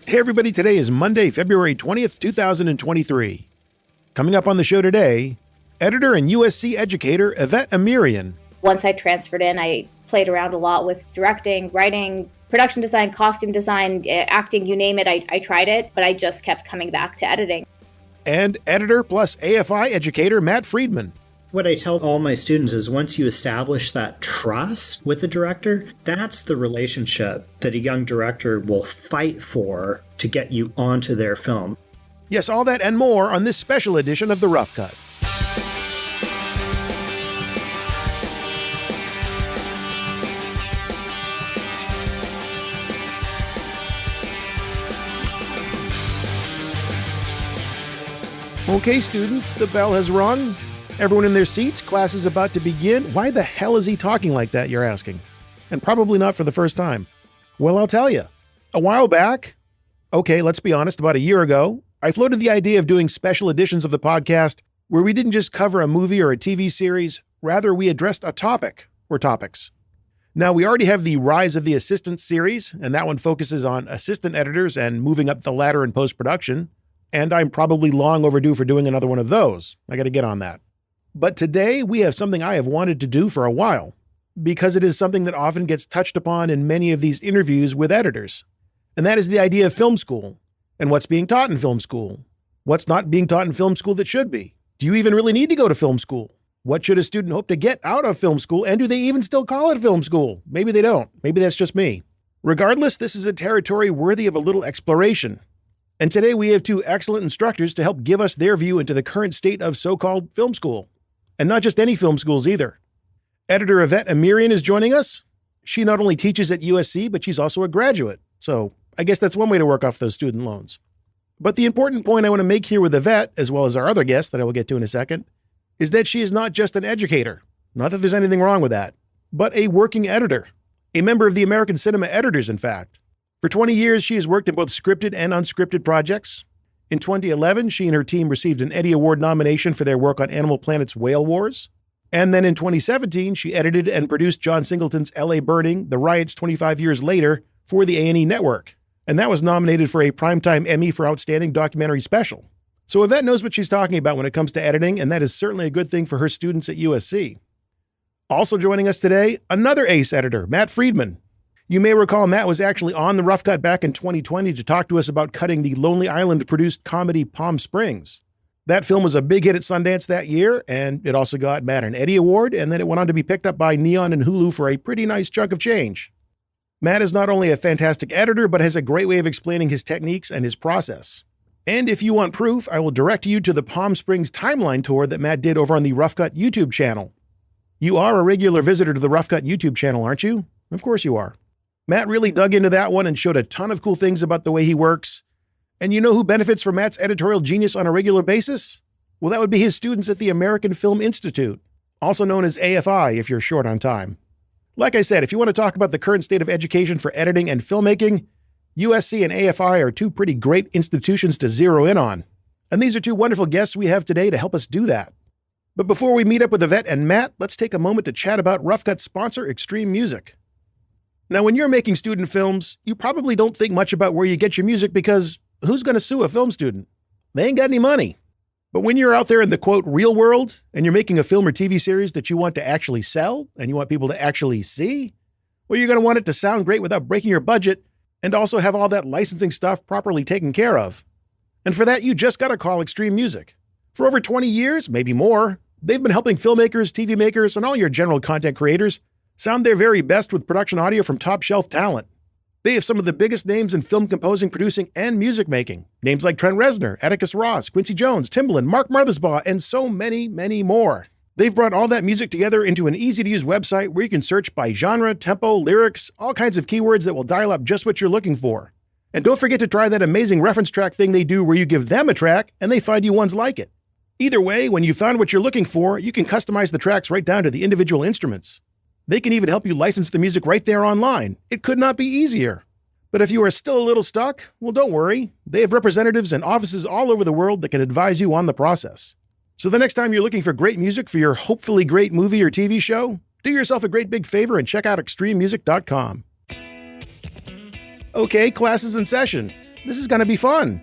Hey everybody, today is Monday, February 20th, 2023. Coming up on the show today, editor and USC educator Yvette Amirian. Once I transferred in, I played around a lot with directing, writing, production design, costume design, acting, you name it. I tried it, but I just kept coming back to editing. And editor plus AFI educator Matt Friedman. What I tell all my students is once you establish that trust with the director, that's the relationship that a young director will fight for to get you onto their film. Yes, all that and more on this special edition of The Rough Cut. Okay, students, the bell has rung. Everyone in their seats, class is about to begin. Why the hell is he talking like that, you're asking? And probably not for the first time. Well, I'll tell you. A while back, okay, let's be honest, about a year ago, I floated the idea of doing special editions of the podcast where we didn't just cover a movie or a TV series, rather we addressed a topic or topics. Now, we already have the Rise of the Assistant series, and that one focuses on assistant editors and moving up the ladder in post-production, and I'm probably long overdue for doing another one of those. I got to get on that. But today, we have something I have wanted to do for a while, because it is something that often gets touched upon in many of these interviews with editors. And that is the idea of film school, and what's being taught in film school. What's not being taught in film school that should be? Do you even really need to go to film school? What should a student hope to get out of film school, and do they even still call it film school? Maybe they don't. Maybe that's just me. Regardless, this is a territory worthy of a little exploration. And today we have two excellent instructors to help give us their view into the current state of so-called film school. And not just any film schools either. Editor Yvette Amirian is joining us. She not only teaches at USC, but she's also a graduate. So I guess that's one way to work off those student loans. But the important point I want to make here with Yvette, as well as our other guest that I will get to in a second, is that she is not just an educator. Not that there's anything wrong with that, but a working editor. A member of the American Cinema Editors, in fact. For 20 years, she has worked in both scripted and unscripted projects. In 2011, she and her team received an Eddie Award nomination for their work on Animal Planet's Whale Wars. And then in 2017, she edited and produced John Singleton's L.A. Burning: The Riots 25 Years Later for the A&E Network. And that was nominated for a Primetime Emmy for Outstanding Documentary Special. So Yvette knows what she's talking about when it comes to editing, and that is certainly a good thing for her students at USC. Also joining us today, another ace editor, Matt Friedman. You may recall Matt was actually on The Rough Cut back in 2020 to talk to us about cutting the Lonely Island-produced comedy Palm Springs. That film was a big hit at Sundance that year, and it also got Matt an Eddie Award, and then it went on to be picked up by Neon and Hulu for a pretty nice chunk of change. Matt is not only a fantastic editor, but has a great way of explaining his techniques and his process. And if you want proof, I will direct you to the Palm Springs timeline tour that Matt did over on the Rough Cut YouTube channel. You are a regular visitor to the Rough Cut YouTube channel, aren't you? Of course you are. Matt really dug into that one and showed a ton of cool things about the way he works. And you know who benefits from Matt's editorial genius on a regular basis? Well, that would be his students at the American Film Institute, also known as AFI if you're short on time. Like I said, if you want to talk about the current state of education for editing and filmmaking, USC and AFI are two pretty great institutions to zero in on. And these are two wonderful guests we have today to help us do that. But before we meet up with Yvette and Matt, let's take a moment to chat about Rough Cut sponsor Extreme Music. Now, when you're making student films, you probably don't think much about where you get your music because who's going to sue a film student? They ain't got any money. But when you're out there in the, quote, real world, and you're making a film or TV series that you want to actually sell, and you want people to actually see, well, you're going to want it to sound great without breaking your budget, and also have all that licensing stuff properly taken care of. And for that, you just got to call Extreme Music. For over 20 years, maybe more, they've been helping filmmakers, TV makers, and all your general content creators sound their very best with production audio from top-shelf talent. They have some of the biggest names in film composing, producing, and music making. Names like Trent Reznor, Atticus Ross, Quincy Jones, Timbaland, Mark Mothersbaugh, and so many, many more. They've brought all that music together into an easy-to-use website where you can search by genre, tempo, lyrics, all kinds of keywords that will dial up just what you're looking for. And don't forget to try that amazing reference track thing they do where you give them a track and they find you ones like it. Either way, when you found what you're looking for, you can customize the tracks right down to the individual instruments. They can even help you license the music right there online. It could not be easier. But if you are still a little stuck, well, don't worry. They have representatives and offices all over the world that can advise you on the process. So the next time you're looking for great music for your hopefully great movie or TV show, do yourself a great big favor and check out extrememusic.com. Okay, class is in session. This is going to be fun.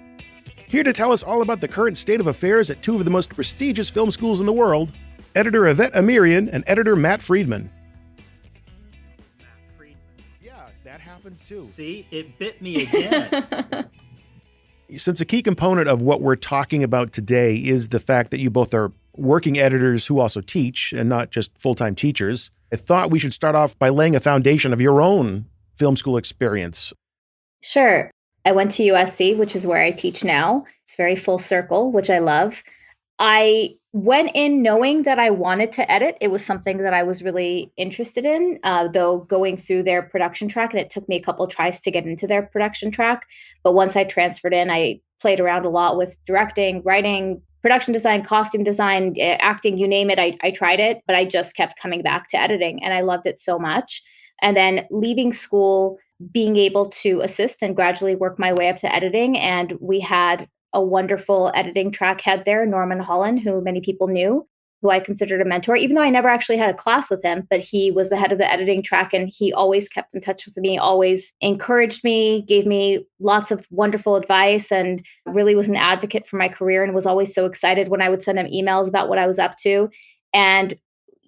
Here to tell us all about the current state of affairs at two of the most prestigious film schools in the world, editor Yvette Amirian and editor Matt Friedman. Yeah, that happens too. See, it bit me again. Since a key component of what we're talking about today is the fact that you both are working editors who also teach and not just full-time teachers, I thought we should start off by laying a foundation of your own film school experience. Sure. I went to USC, which is where I teach now. It's very full circle, which I love. I went in knowing that I wanted to edit. It was something that I was really interested in, though going through their production track, and it took me a couple of tries to get into their production track. But once I transferred in, I played around a lot with directing, writing, production design, costume design, acting, you name it. I tried it, but I just kept coming back to editing, and I loved it so much. And then leaving school, being able to assist and gradually work my way up to editing. And we had a wonderful editing track head there, Norman Holland, who many people knew, who I considered a mentor, even though I never actually had a class with him, but he was the head of the editing track and he always kept in touch with me, always encouraged me, gave me lots of wonderful advice, and really was an advocate for my career and was always so excited when I would send him emails about what I was up to. And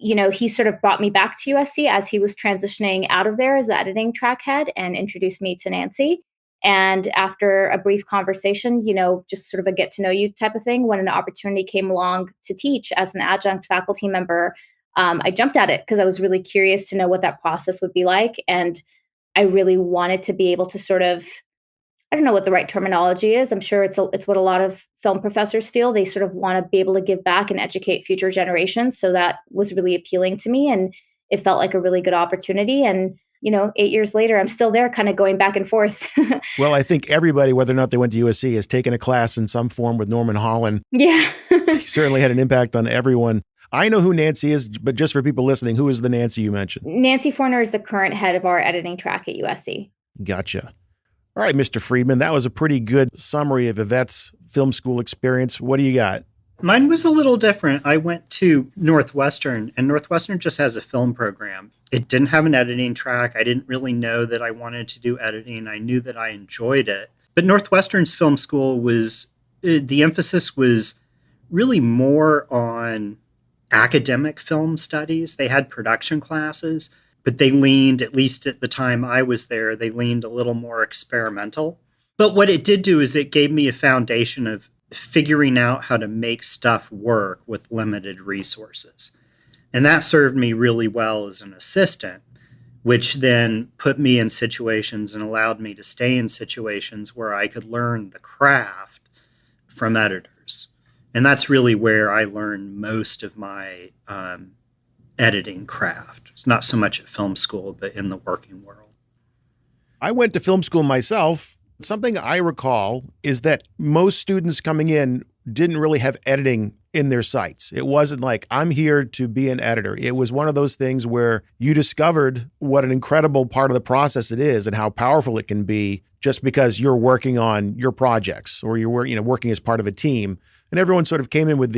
he sort of brought me back to USC as he was transitioning out of there as the editing track head and introduced me to Nancy. And after a brief conversation, just sort of a get to know you type of thing, when an opportunity came along to teach as an adjunct faculty member, I jumped at it because I was really curious to know what that process would be like. And I really wanted to be able to sort of, I don't know what the right terminology is. I'm sure it's what a lot of film professors feel. They sort of want to be able to give back and educate future generations. So that was really appealing to me. And it felt like a really good opportunity. And, 8 years later, I'm still there kind of going back and forth. Well, I think everybody, whether or not they went to USC, has taken a class in some form with Norman Holland. Yeah. He certainly had an impact on everyone. I know who Nancy is, but just for people listening, who is the Nancy you mentioned? Nancy Forner is the current head of our editing track at USC. Gotcha. All right, Mr. Friedman, that was a pretty good summary of Yvette's film school experience. What do you got? Mine was a little different. I went to Northwestern, and Northwestern just has a film program. It didn't have an editing track. I didn't really know that I wanted to do editing. I knew that I enjoyed it. But Northwestern's film school the emphasis was really more on academic film studies. They had production classes, but they leaned, at least at the time I was there, they leaned a little more experimental. But what it did do is it gave me a foundation of figuring out how to make stuff work with limited resources. And that served me really well as an assistant, which then put me in situations and allowed me to stay in situations where I could learn the craft from editors. And that's really where I learned most of my editing craft. It's not so much at film school, but in the working world. I went to film school myself. Something I recall is that most students coming in didn't really have editing in their sights. It wasn't like, I'm here to be an editor. It was one of those things where you discovered what an incredible part of the process it is and how powerful it can be just because you're working on your projects or you're working as part of a team. And everyone sort of came in with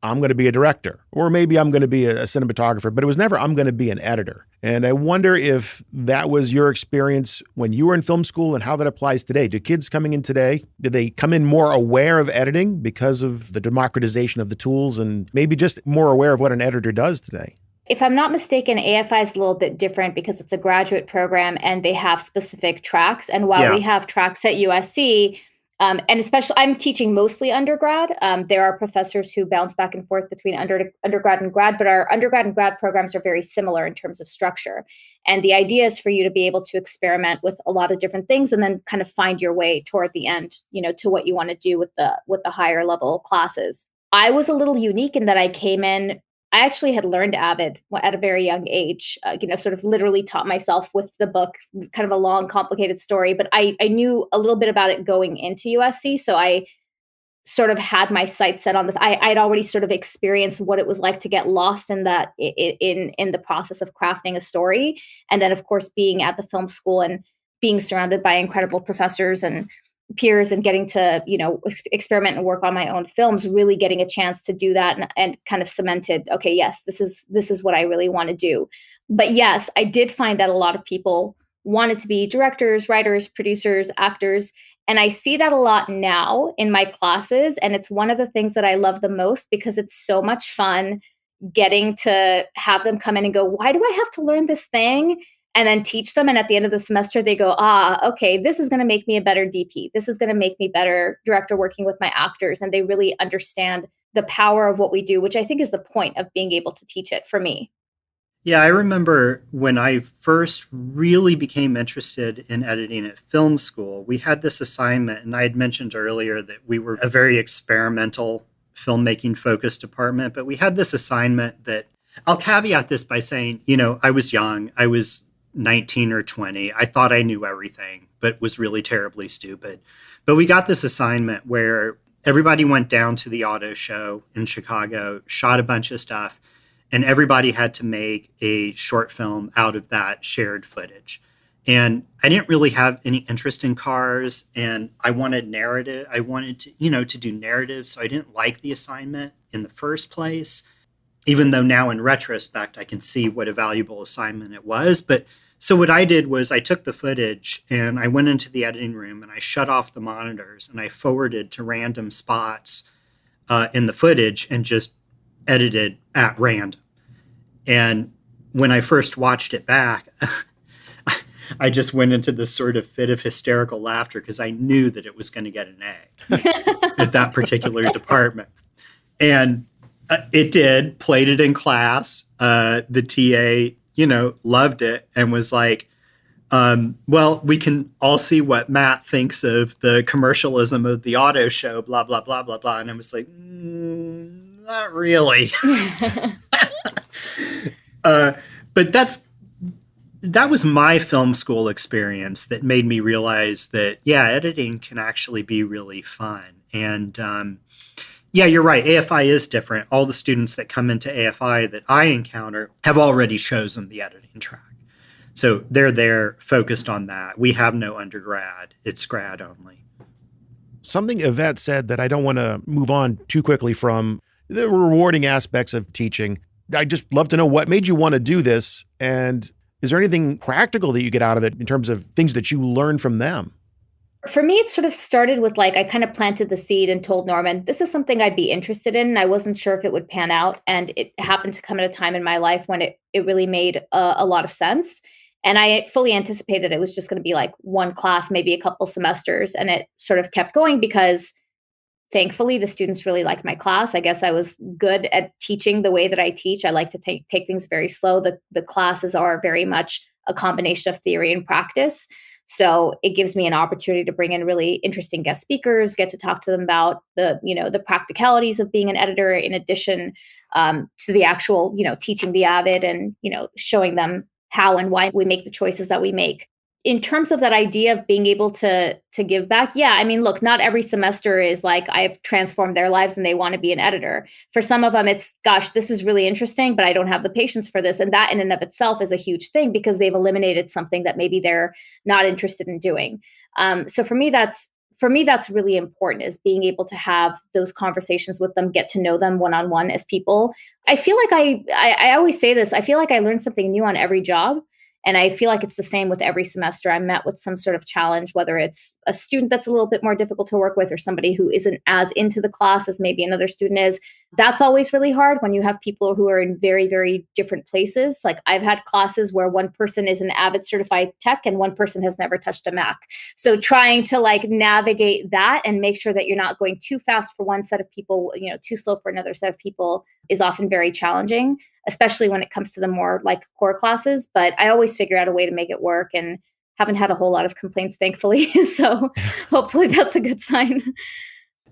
I'm going to be a director, or maybe I'm going to be a cinematographer, but it was never, I'm going to be an editor. And I wonder if that was your experience when you were in film school and how that applies today. Do kids coming in today, do they come in more aware of editing because of the democratization of the tools and maybe just more aware of what an editor does today? If I'm not mistaken, AFI is a little bit different because it's a graduate program and they have specific tracks. And while we have tracks at USC, and especially, I'm teaching mostly undergrad. There are professors who bounce back and forth between undergrad and grad, but our undergrad and grad programs are very similar in terms of structure. And the idea is for you to be able to experiment with a lot of different things and then kind of find your way toward the end, to what you want to do with the higher level classes. I was a little unique in that I came in. I actually had learned Avid at a very young age, sort of literally taught myself with the book, kind of a long, complicated story. But I knew a little bit about it going into USC. So I sort of had my sights set on this. I'd already sort of experienced what it was like to get lost in that in the process of crafting a story. And then, of course, being at the film school and being surrounded by incredible professors and peers and getting to, experiment and work on my own films, really getting a chance to do that and kind of cemented, okay, yes, this is what I really want to do. But yes, I did find that a lot of people wanted to be directors, writers, producers, actors. And I see that a lot now in my classes. And it's one of the things that I love the most because it's so much fun getting to have them come in and go, why do I have to learn this thing? And then teach them. And at the end of the semester, they go, okay, this is going to make me a better DP. This is going to make me better director working with my actors. And they really understand the power of what we do, which I think is the point of being able to teach it for me. Yeah, I remember when I first really became interested in editing at film school, we had this assignment, and I had mentioned earlier that we were a very experimental filmmaking focused department, but we had this assignment that I'll caveat this by saying, I was young. I was 19 or 20. I thought I knew everything, but was really terribly stupid. But we got this assignment where everybody went down to the auto show in Chicago, shot a bunch of stuff, and everybody had to make a short film out of that shared footage. And I didn't really have any interest in cars, and I wanted narrative. I wanted to do narrative, so I didn't like the assignment in the first place, even though now in retrospect, I can see what a valuable assignment it was. But so what I did was I took the footage and I went into the editing room and I shut off the monitors and I forwarded to random spots in the footage and just edited at random. And when I first watched it back, I just went into this sort of fit of hysterical laughter because I knew that it was going to get an A at that particular department. And it did, played it in class. The TA, loved it and was like, well, we can all see what Matt thinks of the commercialism of the auto show, blah, blah, blah, blah, blah. And I was like, not really. But that was my film school experience that made me realize that, editing can actually be really fun. And you're right. AFI is different. All the students that come into AFI that I encounter have already chosen the editing track. So they're there focused on that. We have no undergrad. It's grad only. Something Yvette said that I don't want to move on too quickly from the rewarding aspects of teaching. I just love to know what made you want to do this. And is there anything practical that you get out of it in terms of things that you learn from them? For me, it sort of started with I kind of planted the seed and told Norman, this is something I'd be interested in. And I wasn't sure if it would pan out. And it happened to come at a time in my life when it really made a lot of sense. And I fully anticipated it was just going to be one class, maybe a couple semesters. And it sort of kept going because thankfully the students really liked my class. I guess I was good at teaching the way that I teach. I like to take things very slow. The classes are very much a combination of theory and practice. So it gives me an opportunity to bring in really interesting guest speakers, get to talk to them about the practicalities of being an editor in addition to the actual, teaching the avid and, showing them how and why we make the choices that we make. In terms of that idea of being able to give back, look, not every semester is I've transformed their lives and they want to be an editor. For some of them, it's, gosh, this is really interesting, but I don't have the patience for this. And that in and of itself is a huge thing because they've eliminated something that maybe they're not interested in doing. So for me, that's really important, is being able to have those conversations with them, get to know them one-on-one as people. I feel like I always say this, I feel like I learn something new on every job. And I feel like it's the same with every semester. I'm met with some sort of challenge, whether it's a student that's a little bit more difficult to work with or somebody who isn't as into the class as maybe another student is. That's always really hard when you have people who are in very, very different places. I've had classes where one person is an avid certified tech and one person has never touched a Mac. So trying to navigate that and make sure that you're not going too fast for one set of people, too slow for another set of people is often very challenging, especially when it comes to the more core classes. But I always figure out a way to make it work and haven't had a whole lot of complaints, thankfully. So hopefully that's a good sign.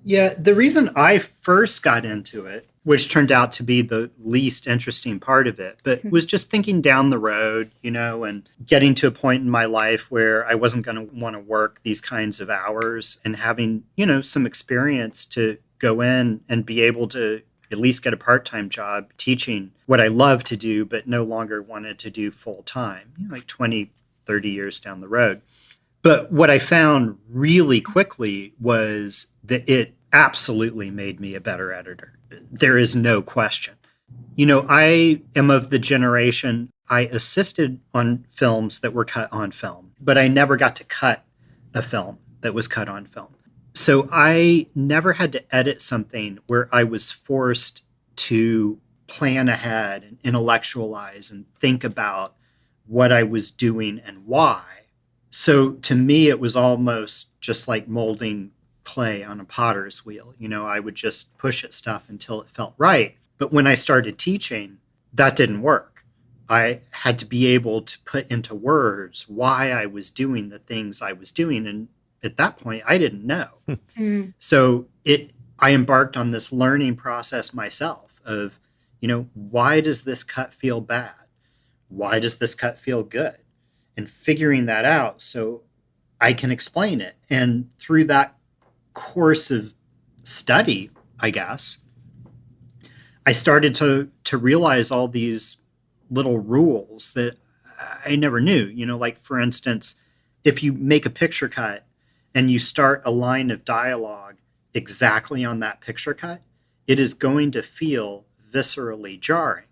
Yeah, the reason I first got into it, which turned out to be the least interesting part of it, but was just thinking down the road, and getting to a point in my life where I wasn't going to want to work these kinds of hours and having, some experience to go in and be able to at least get a part-time job teaching what I love to do, but no longer wanted to do full time, 20, 30 years down the road. But what I found really quickly was that it absolutely made me a better editor. There is no question. I am of the generation, I assisted on films that were cut on film, but I never got to cut a film that was cut on film. So I never had to edit something where I was forced to plan ahead and intellectualize and think about what I was doing and why. So to me, it was almost just like molding clay on a potter's wheel. I would just push at stuff until it felt right. But when I started teaching, that didn't work. I had to be able to put into words why I was doing the things I was doing. And at that point, I didn't know. So I embarked on this learning process myself of, why does this cut feel bad? Why does this cut feel good? And figuring that out so I can explain it. And through that course of study, I guess, I started to realize all these little rules that I never knew. Like, for instance, if you make a picture cut and you start a line of dialogue exactly on that picture cut, it is going to feel viscerally jarring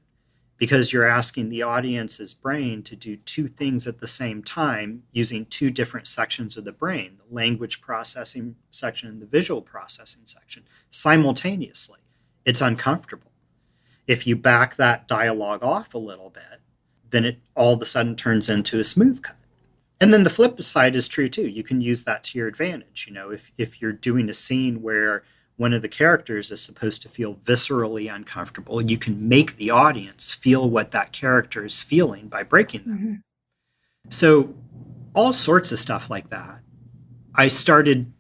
because you're asking the audience's brain to do two things at the same time using two different sections of the brain, the language processing section and the visual processing section, simultaneously. It's uncomfortable. If you back that dialogue off a little bit, then it all of a sudden turns into a smooth cut. And then the flip side is true too. You can use that to your advantage. If you're doing a scene where one of the characters is supposed to feel viscerally uncomfortable, you can make the audience feel what that character is feeling by breaking them. Mm-hmm. So all sorts of stuff like that, I started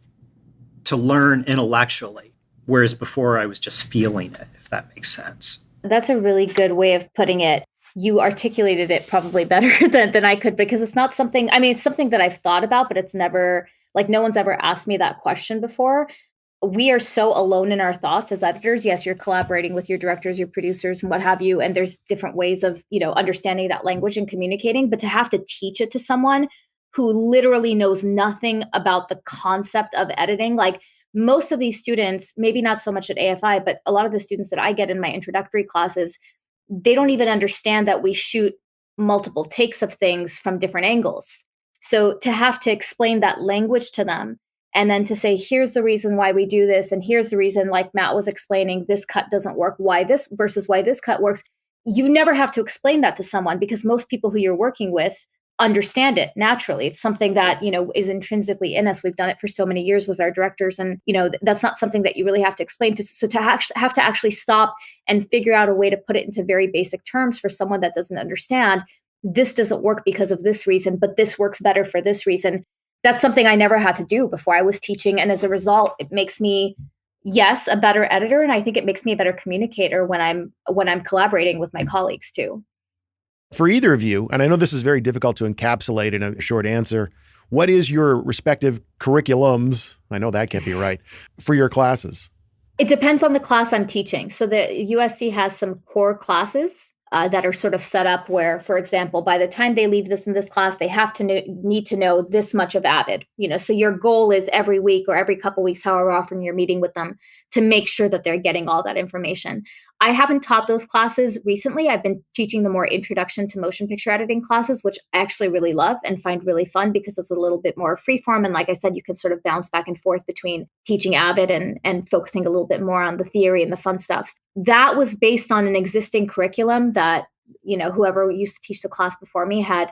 to learn intellectually, whereas before I was just feeling it, if that makes sense. That's a really good way of putting it. You articulated it probably better than I could, because it's not something, it's something that I've thought about, but it's never, like, no one's ever asked me that question before. We are so alone in our thoughts as editors. Yes, you're collaborating with your directors, your producers, and what have you. And there's different ways of, understanding that language and communicating. But to have to teach it to someone who literally knows nothing about the concept of editing, like most of these students, maybe not so much at AFI, but a lot of the students that I get in my introductory classes, they don't even understand that we shoot multiple takes of things from different angles. So to have to explain that language to them, and then to say, here's the reason why we do this, and here's the reason, like Matt was explaining, this cut doesn't work, why this versus why this cut works. You never have to explain that to someone, because most people who you're working with understand it naturally. It's something that, is intrinsically in us. We've done it for so many years with our directors, and, that's not something that you really have to explain to. So to have to actually stop and figure out a way to put it into very basic terms for someone that doesn't understand, this doesn't work because of this reason, but this works better for this reason. That's something I never had to do before I was teaching. And as a result, it makes me, yes, a better editor. And I think it makes me a better communicator when I'm collaborating with my colleagues too. For either of you, and I know this is very difficult to encapsulate in a short answer, what is your respective curriculums? I know that can't be right, for your classes. It depends on the class I'm teaching. So the USC has some core classes that are sort of set up where, for example, by the time they leave this in this class, they have to need to know this much of Avid. So your goal is every week or every couple weeks, however often you're meeting with them, to make sure that they're getting all that information. I haven't taught those classes recently. I've been teaching the more introduction to motion picture editing classes, which I actually really love and find really fun because it's a little bit more freeform. And like I said, you can sort of bounce back and forth between teaching Avid and focusing a little bit more on the theory and the fun stuff. That was based on an existing curriculum that, whoever used to teach the class before me had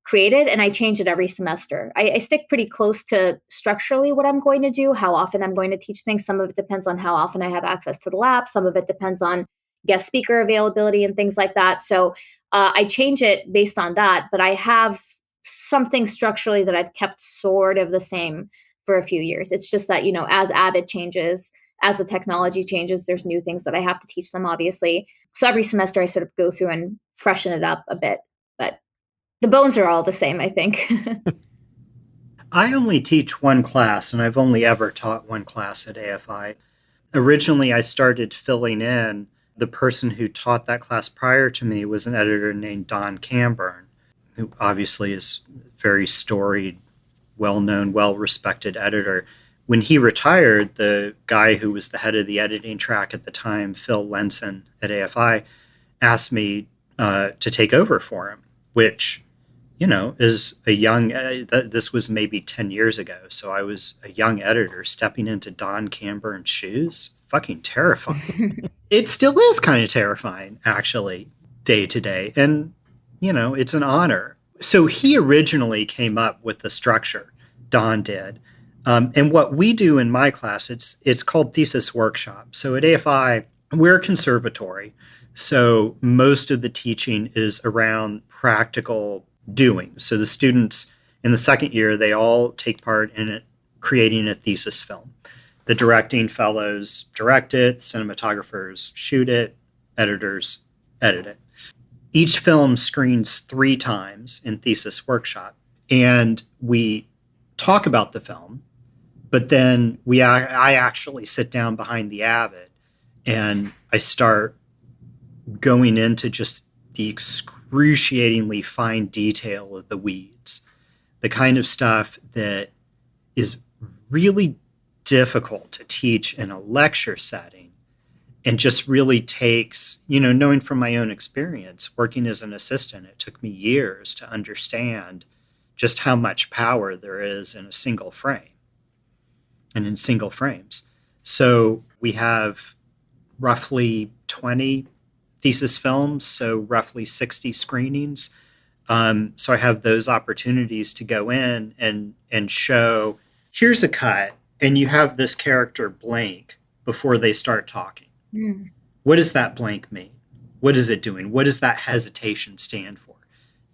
created, and I change it every semester. I stick pretty close to structurally what I'm going to do, how often I'm going to teach things. Some of it depends on how often I have access to the lab. Some of it depends on guest speaker availability and things like that. So I change it based on that, but I have something structurally that I've kept sort of the same for a few years. It's just that, as Avid changes, as the technology changes, there's new things that I have to teach them, obviously. So every semester I sort of go through and freshen it up a bit, but the bones are all the same, I think. I only teach one class, and I've only ever taught one class at AFI. Originally, I started filling in. The person who taught that class prior to me was an editor named Don Camburn, who obviously is a very storied, well-known, well-respected editor. When he retired, the guy who was the head of the editing track at the time, Phil Lenson at AFI, asked me to take over for him. which, is a young, this was maybe 10 years ago. So I was a young editor stepping into Don Camburn's shoes. Fucking terrifying. It still is kind of terrifying, actually, day to day. And, it's an honor. So he originally came up with the structure, Don did. And what we do in my class, it's called thesis workshop. So at AFI, we're a conservatory. So most of the teaching is around practical doing. So the students in the second year, they all take part in it, creating a thesis film. The directing fellows direct it, cinematographers shoot it, editors edit it. Each film screens 3 times in thesis workshop, and we talk about the film, but then I actually sit down behind the Avid and I start going into just the excruciatingly fine detail of the weeds, the kind of stuff that is really difficult to teach in a lecture setting and just really takes, knowing from my own experience, working as an assistant, it took me years to understand just how much power there is in a single frame and in single frames. So we have roughly 20 thesis films, so roughly 60 screenings. So I have those opportunities to go in and show, here's a cut, and you have this character blank before they start talking. Mm. What does that blank mean? What is it doing? What does that hesitation stand for?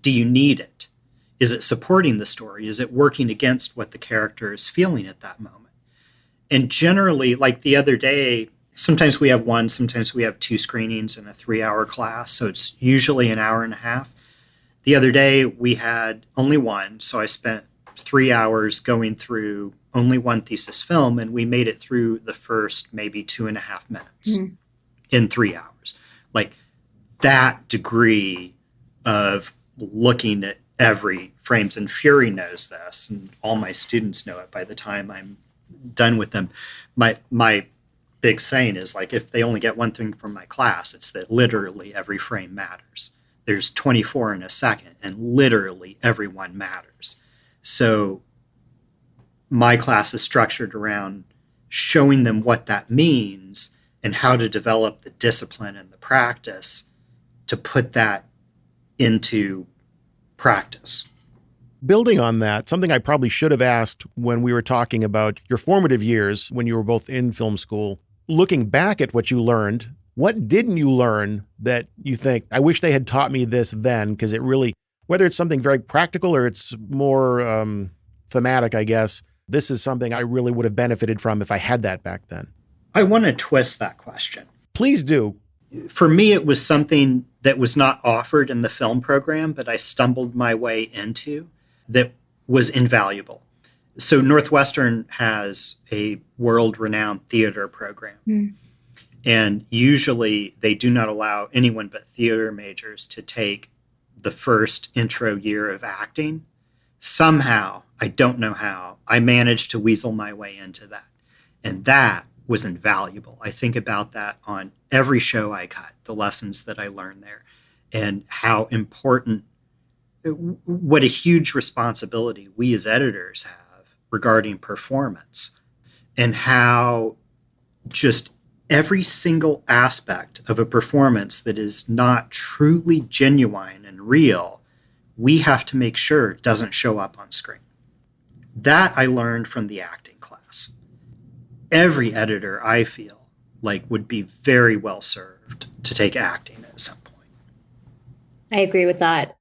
Do you need it? Is it supporting the story? Is it working against what the character is feeling at that moment? And generally, like the other day, sometimes we have 1, sometimes we have 2 screenings in a 3-hour class. So it's usually an hour and a half. The other day we had only 1. So I spent 3 hours going through only 1 thesis film, and we made it through the first maybe 2.5 minutes in 3 hours. Like that degree of looking at every frames, and Fury knows this, and all my students know it by the time I'm done with them. My big saying is, like, if they only get one thing from my class, it's that literally every frame matters. There's 24 in a second, and literally everyone matters. So my class is structured around showing them what that means and how to develop the discipline and the practice to put that into practice. Building on that, something I probably should have asked when we were talking about your formative years when you were both in film school, looking back at what you learned, what didn't you learn that you think, I wish they had taught me this then? Because it really, whether it's something very practical or it's more thematic, I guess, this is something I really would have benefited from if I had that back then. I want to twist that question. Please do. For me, it was something that was not offered in the film program, but I stumbled my way into that was invaluable. So Northwestern has a world-renowned theater program. Mm. And usually they do not allow anyone but theater majors to take the first intro year of acting. Somehow, I don't know how, I managed to weasel my way into that. And that was invaluable. I think about that on every show I cut, the lessons that I learned there, and how important, what a huge responsibility we as editors have regarding performance, and how just every single aspect of a performance that is not truly genuine and real, we have to make sure it doesn't show up on screen. That I learned from the acting class. Every editor, I feel like, would be very well served to take acting at some point. I agree with that.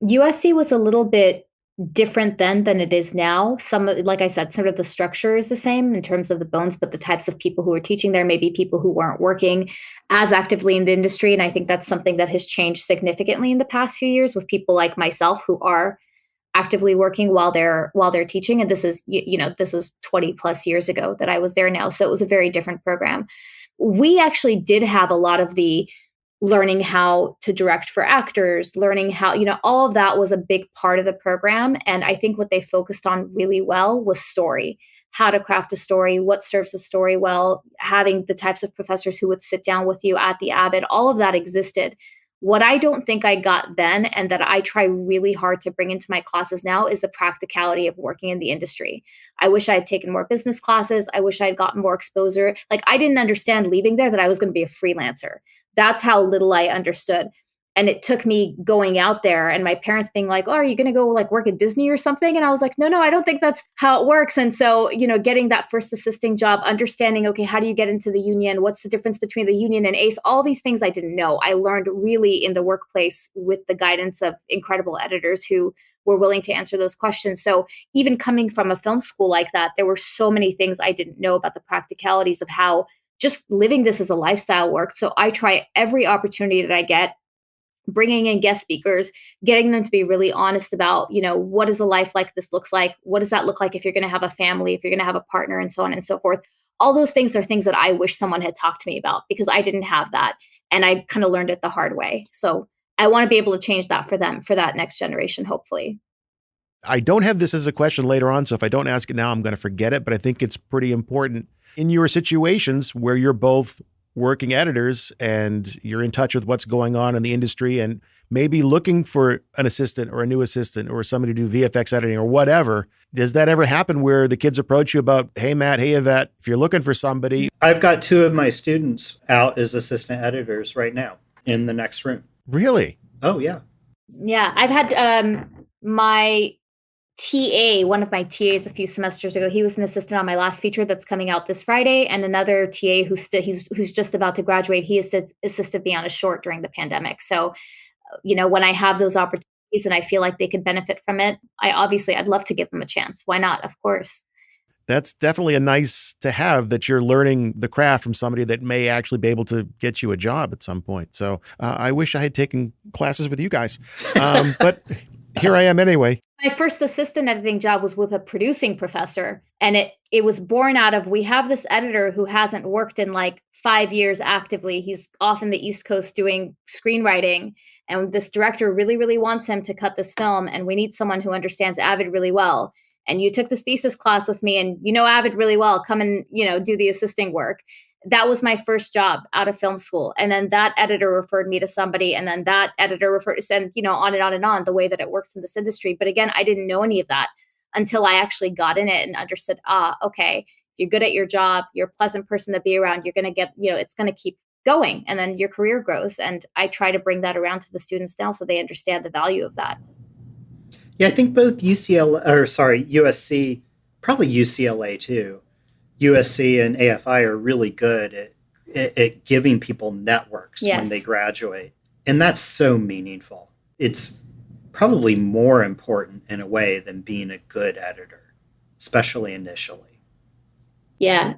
USC was a little bit different then than it is now. Some, like I said, sort of the structure is the same in terms of the bones, but the types of people who are teaching there may be people who weren't working as actively in the industry. And I think that's something that has changed significantly in the past few years with people like myself who are actively working while they're teaching. And this is, this was 20 plus years ago that I was there now. So it was a very different program. We actually did have a lot of the learning how to direct for actors, learning how, all of that was a big part of the program. And I think what they focused on really well was story, how to craft a story, what serves the story well, having the types of professors who would sit down with you at the Avid, all of that existed. What I don't think I got then, and that I try really hard to bring into my classes now, is the practicality of working in the industry. I wish I had taken more business classes. I wish I had gotten more exposure. Like, I didn't understand leaving there that I was going to be a freelancer. That's how little I understood. And it took me going out there and my parents being like, oh, are you going to go like work at Disney or something? And I was like, no, I don't think that's how it works. And so, getting that first assisting job, understanding, okay, how do you get into the union? What's the difference between the union and ACE? All these things I didn't know. I learned really in the workplace with the guidance of incredible editors who were willing to answer those questions. So even coming from a film school like that, there were so many things I didn't know about the practicalities of how just living this as a lifestyle worked. So I try every opportunity that I get, bringing in guest speakers, getting them to be really honest about, what does a life like this looks like? What does that look like if you're going to have a family, if you're going to have a partner, and so on and so forth. All those things are things that I wish someone had talked to me about, because I didn't have that. And I kind of learned it the hard way. So I want to be able to change that for them, for that next generation, hopefully. I don't have this as a question later on, so if I don't ask it now, I'm going to forget it, but I think it's pretty important in your situations where you're both working editors and you're in touch with what's going on in the industry and maybe looking for an assistant or a new assistant or somebody to do VFX editing or whatever. Does that ever happen where the kids approach you about, hey, Matt, hey, Yvette, if you're looking for somebody? I've got 2 of my students out as assistant editors right now in the next room. Really? Oh, yeah. Yeah. I've had my TA, one of my TAs a few semesters ago, he was an assistant on my last feature that's coming out this Friday, and another TA who's just about to graduate. He assisted me on a short during the pandemic. So, when I have those opportunities and I feel like they could benefit from it, I'd love to give them a chance. Why not? Of course. That's definitely a nice to have, that you're learning the craft from somebody that may actually be able to get you a job at some point. So I wish I had taken classes with you guys, but here I am anyway. My first assistant editing job was with a producing professor, and it was born out of, we have this editor who hasn't worked in like 5 years actively. He's off in the East Coast doing screenwriting, and this director really, really wants him to cut this film, and we need someone who understands Avid really well. And you took this thesis class with me, and Avid really well. Come and, do the assisting work. That was my first job out of film school. And then that editor referred me to somebody, and then that editor referred, and on and on and on, the way that it works in this industry. But again, I didn't know any of that until I actually got in it and understood, okay, if you're good at your job, you're a pleasant person to be around, you're going to get, it's going to keep going, and then your career grows. And I try to bring that around to the students now so they understand the value of that. Yeah, I think both USC, probably UCLA too, USC and AFI are really good at giving people networks when they graduate. And that's so meaningful. It's probably more important in a way than being a good editor, especially initially. Yeah.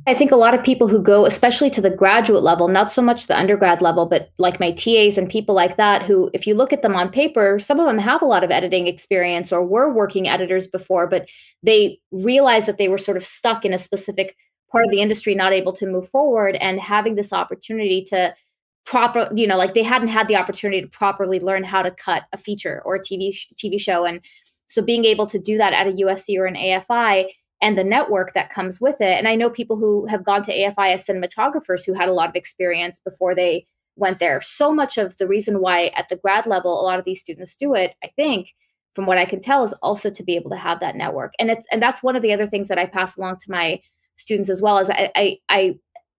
I think a lot of people who go, especially to the graduate level, not so much the undergrad level, but like my TAs and people like that, who, if you look at them on paper, some of them have a lot of editing experience or were working editors before, but they realized that they were sort of stuck in a specific part of the industry, not able to move forward, and having this opportunity to like they hadn't had the opportunity to properly learn how to cut a feature or a TV show. And so being able to do that at a USC or an AFI, and the network that comes with it. And I know people who have gone to AFI as cinematographers who had a lot of experience before they went there. So much of the reason why at the grad level, a lot of these students do it, I think, from what I can tell, is also to be able to have that network. And that's one of the other things that I pass along to my students as well, is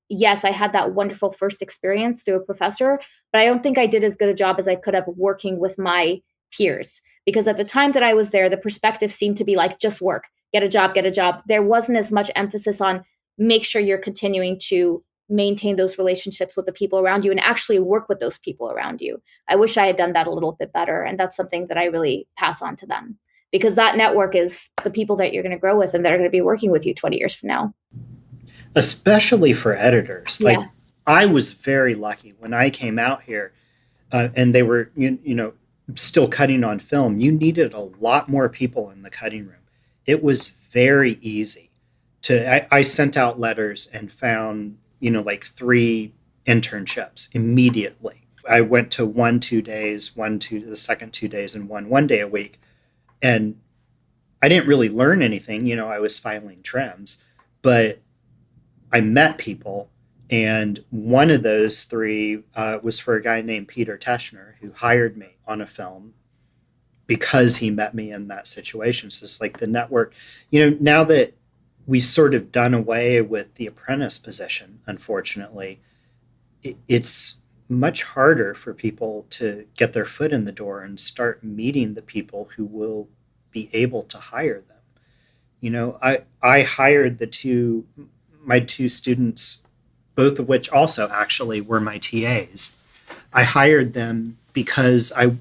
yes, I had that wonderful first experience through a professor, but I don't think I did as good a job as I could have working with my peers. Because at the time that I was there, the perspective seemed to be like, just work. Get a job. There wasn't as much emphasis on make sure you're continuing to maintain those relationships with the people around you and actually work with those people around you. I wish I had done that a little bit better. And that's something that I really pass on to them, because that network is the people that you're going to grow with and that are going to be working with you 20 years from now. Especially for editors. Yeah. Like, I was very lucky when I came out here and they were, still cutting on film. You needed a lot more people in the cutting room. It was very easy I sent out letters and found, like 3 internships immediately. I went to 1 2 days, the second 2 days, and 1 day a week. And I didn't really learn anything. I was filing trims, but I met people And one of those three was for a guy named Peter Teschner, who hired me on a film because he met me in that situation. So it's like the network, now that we've sort of done away with the apprentice position, unfortunately, it's much harder for people to get their foot in the door and start meeting the people who will be able to hire them. I hired my two students, both of which also actually were my TAs. I hired them because I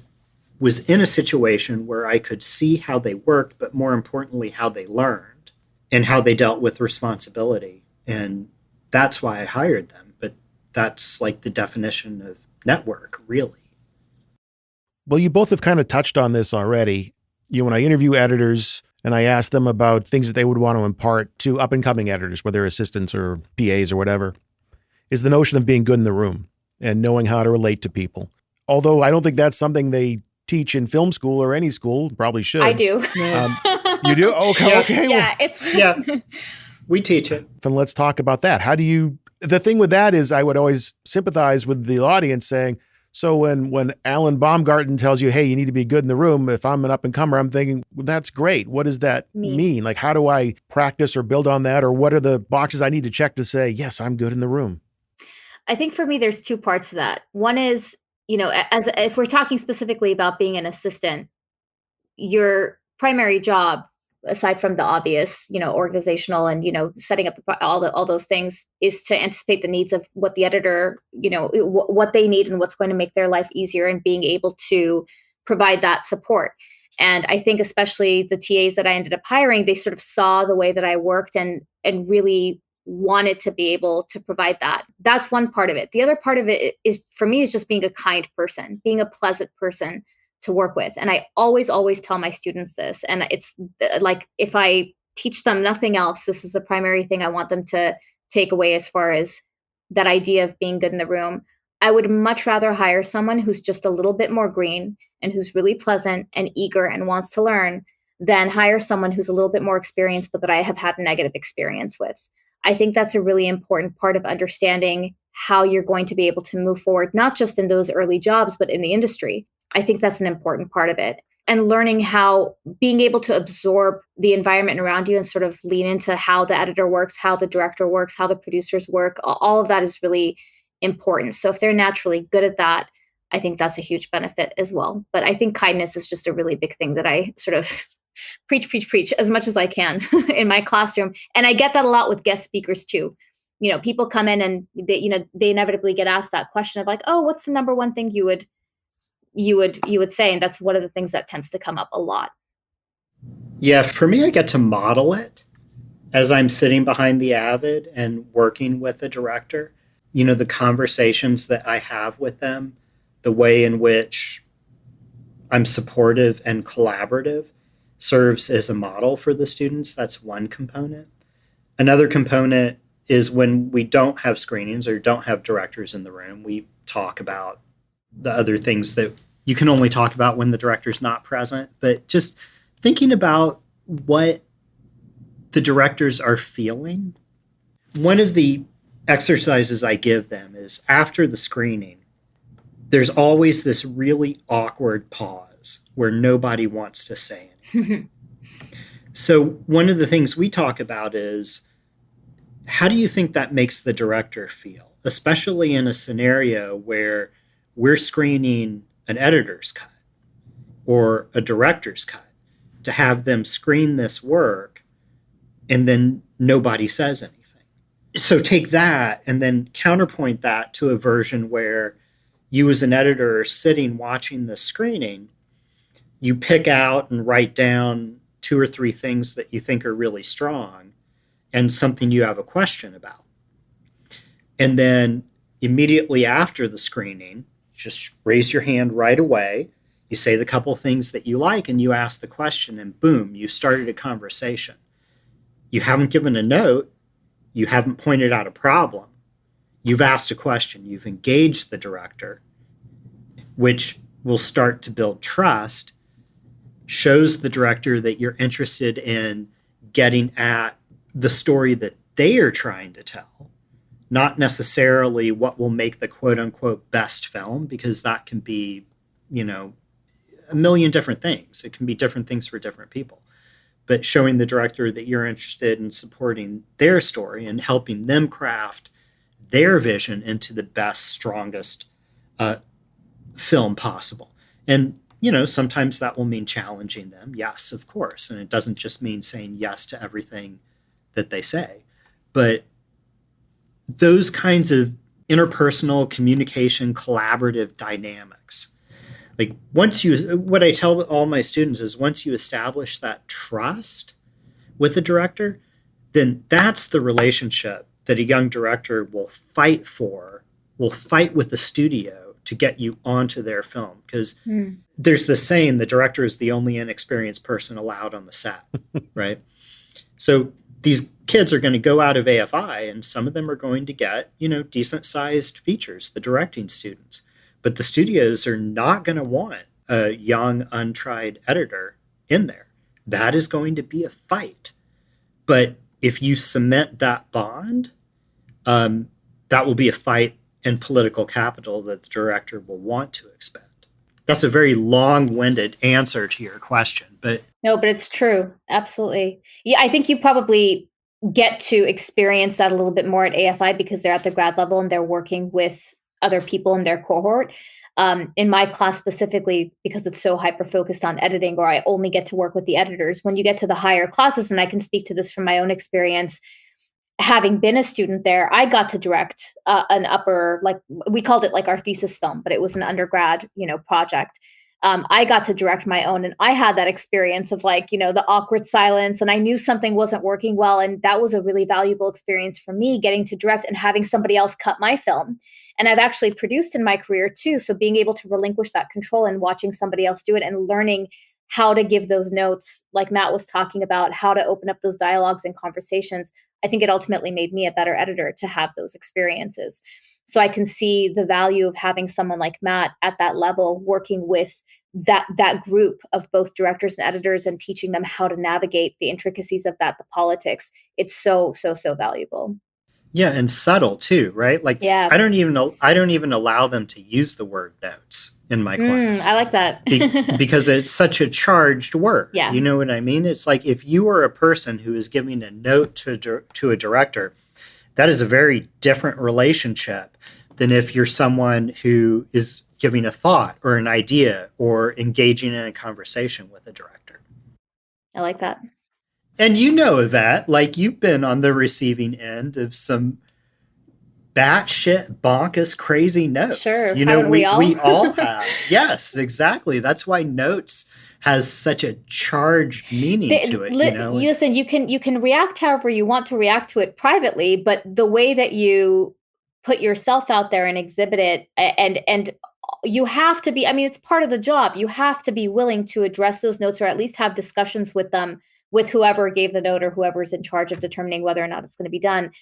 was in a situation where I could see how they worked, but more importantly, how they learned and how they dealt with responsibility. And that's why I hired them. But that's like the definition of network, really. Well, you both have kind of touched on this already. When I interview editors and I ask them about things that they would want to impart to up and coming editors, whether assistants or PAs or whatever, is the notion of being good in the room and knowing how to relate to people. Although I don't think that's something they teach in film school or any school, probably should. I do. You do? Okay. Yeah. Okay. Yeah, yeah, we teach it. Then let's talk about that. The thing with that is I would always sympathize with the audience saying, so when Alan Baumgarten tells you, hey, you need to be good in the room, if I'm an up and comer, I'm thinking, well, that's great. What does that mean? Like, how do I practice or build on that? Or what are the boxes I need to check to say, yes, I'm good in the room? I think for me, there's two parts to that. One is, if we're talking specifically about being an assistant, your primary job, aside from the obvious, organizational and, setting up all those things, is to anticipate the needs of what the editor, what they need and what's going to make their life easier, and being able to provide that support. And I think especially the TAs that I ended up hiring, they sort of saw the way that I worked and really wanted to be able to provide that. That's one part of it. The other part of it is, for me, is just being a kind person, being a pleasant person to work with. And I always tell my students this. And it's like, if I teach them nothing else, this is the primary thing I want them to take away as far as that idea of being good in the room. I would much rather hire someone who's just a little bit more green and who's really pleasant and eager and wants to learn than hire someone who's a little bit more experienced, but that I have had a negative experience with. I think that's a really important part of understanding how you're going to be able to move forward, not just in those early jobs, but in the industry. I think that's an important part of it. And learning how, being able to absorb the environment around you and sort of lean into how the editor works, how the director works, how the producers work, all of that is really important. So if they're naturally good at that, I think that's a huge benefit as well. But I think kindness is just a really big thing that I sort of preach as much as I can in my classroom. And I get that a lot with guest speakers too. People come in and they inevitably get asked that question of like, oh, what's the number one thing you would say? And that's one of the things that tends to come up a lot. Yeah, for me, I get to model it as I'm sitting behind the Avid and working with the director. The conversations that I have with them, the way in which I'm supportive and collaborative serves as a model for the students. That's one component. Another component is when we don't have screenings or don't have directors in the room, we talk about the other things that you can only talk about when the director's not present. But just thinking about what the directors are feeling. One of the exercises I give them is after the screening, there's always this really awkward pause where nobody wants to say anything. So one of the things we talk about is, how do you think that makes the director feel? Especially in a scenario where we're screening an editor's cut or a director's cut, to have them screen this work and then nobody says anything. So take that and then counterpoint that to a version where you as an editor are sitting watching the screening, you pick out and write down 2 or 3 things that you think are really strong and something you have a question about. And then immediately after the screening, just raise your hand right away. You say the couple things that you like and you ask the question, and boom, you started a conversation. You haven't given a note. You haven't pointed out a problem. You've asked a question. You've engaged the director, which will start to build trust, shows the director that you're interested in getting at the story that they are trying to tell, not necessarily what will make the quote unquote best film, because that can be, a million different things. It can be different things for different people. But showing the director that you're interested in supporting their story and helping them craft their vision into the best, strongest film possible. And, sometimes that will mean challenging them. Yes, of course. And it doesn't just mean saying yes to everything that they say. But those kinds of interpersonal communication, collaborative dynamics, like what I tell all my students is once you establish that trust with the director, then that's the relationship that a young director will fight with the studio to get you onto their film. Because there's this saying, the director is the only inexperienced person allowed on the set, right? So these kids are going to go out of AFI, and some of them are going to get, decent sized features, the directing students. But the studios are not going to want a young, untried editor in there. That is going to be a fight. But if you cement that bond, that will be a fight and political capital that the director will want to expend. That's a very long-winded answer to your question, but no, but it's true. Absolutely. Yeah, I think you probably get to experience that a little bit more at AFI because they're at the grad level and they're working with other people in their cohort. In my class specifically, because it's so hyper-focused on editing, or I only get to work with the editors. When you get to the higher classes, and I can speak to this from my own experience, having been a student there, I got to direct an upper, like we called it like our thesis film, but it was an undergrad, project. I got to direct my own, and I had that experience of the awkward silence, and I knew something wasn't working well. And that was a really valuable experience for me, getting to direct and having somebody else cut my film. And I've actually produced in my career too. So being able to relinquish that control and watching somebody else do it and learning how to give those notes, like Matt was talking about, how to open up those dialogues and conversations, I think it ultimately made me a better editor to have those experiences. So I can see the value of having someone like Matt at that level, working with that group of both directors and editors and teaching them how to navigate the intricacies of that, the politics. It's so valuable. Yeah, and subtle too, right? Like, yeah. I don't even allow them to use the word notes in my class. I like that. Because it's such a charged word. Yeah. You know what I mean? It's like if you are a person who is giving a note to a director, that is a very different relationship than if you're someone who is giving a thought or an idea or engaging in a conversation with a director. I like that. And Yvette, like you've been on the receiving end of some batshit bonkers crazy notes. Sure. We all have. Yes, exactly. That's why notes has such a charged meaning to it. Listen, you can react however you want to react to it privately, but the way that you put yourself out there and exhibit it, and you have to be, it's part of the job. You have to be willing to address those notes or at least have discussions with them, with whoever gave the note or whoever's in charge of determining whether or not it's going to be done.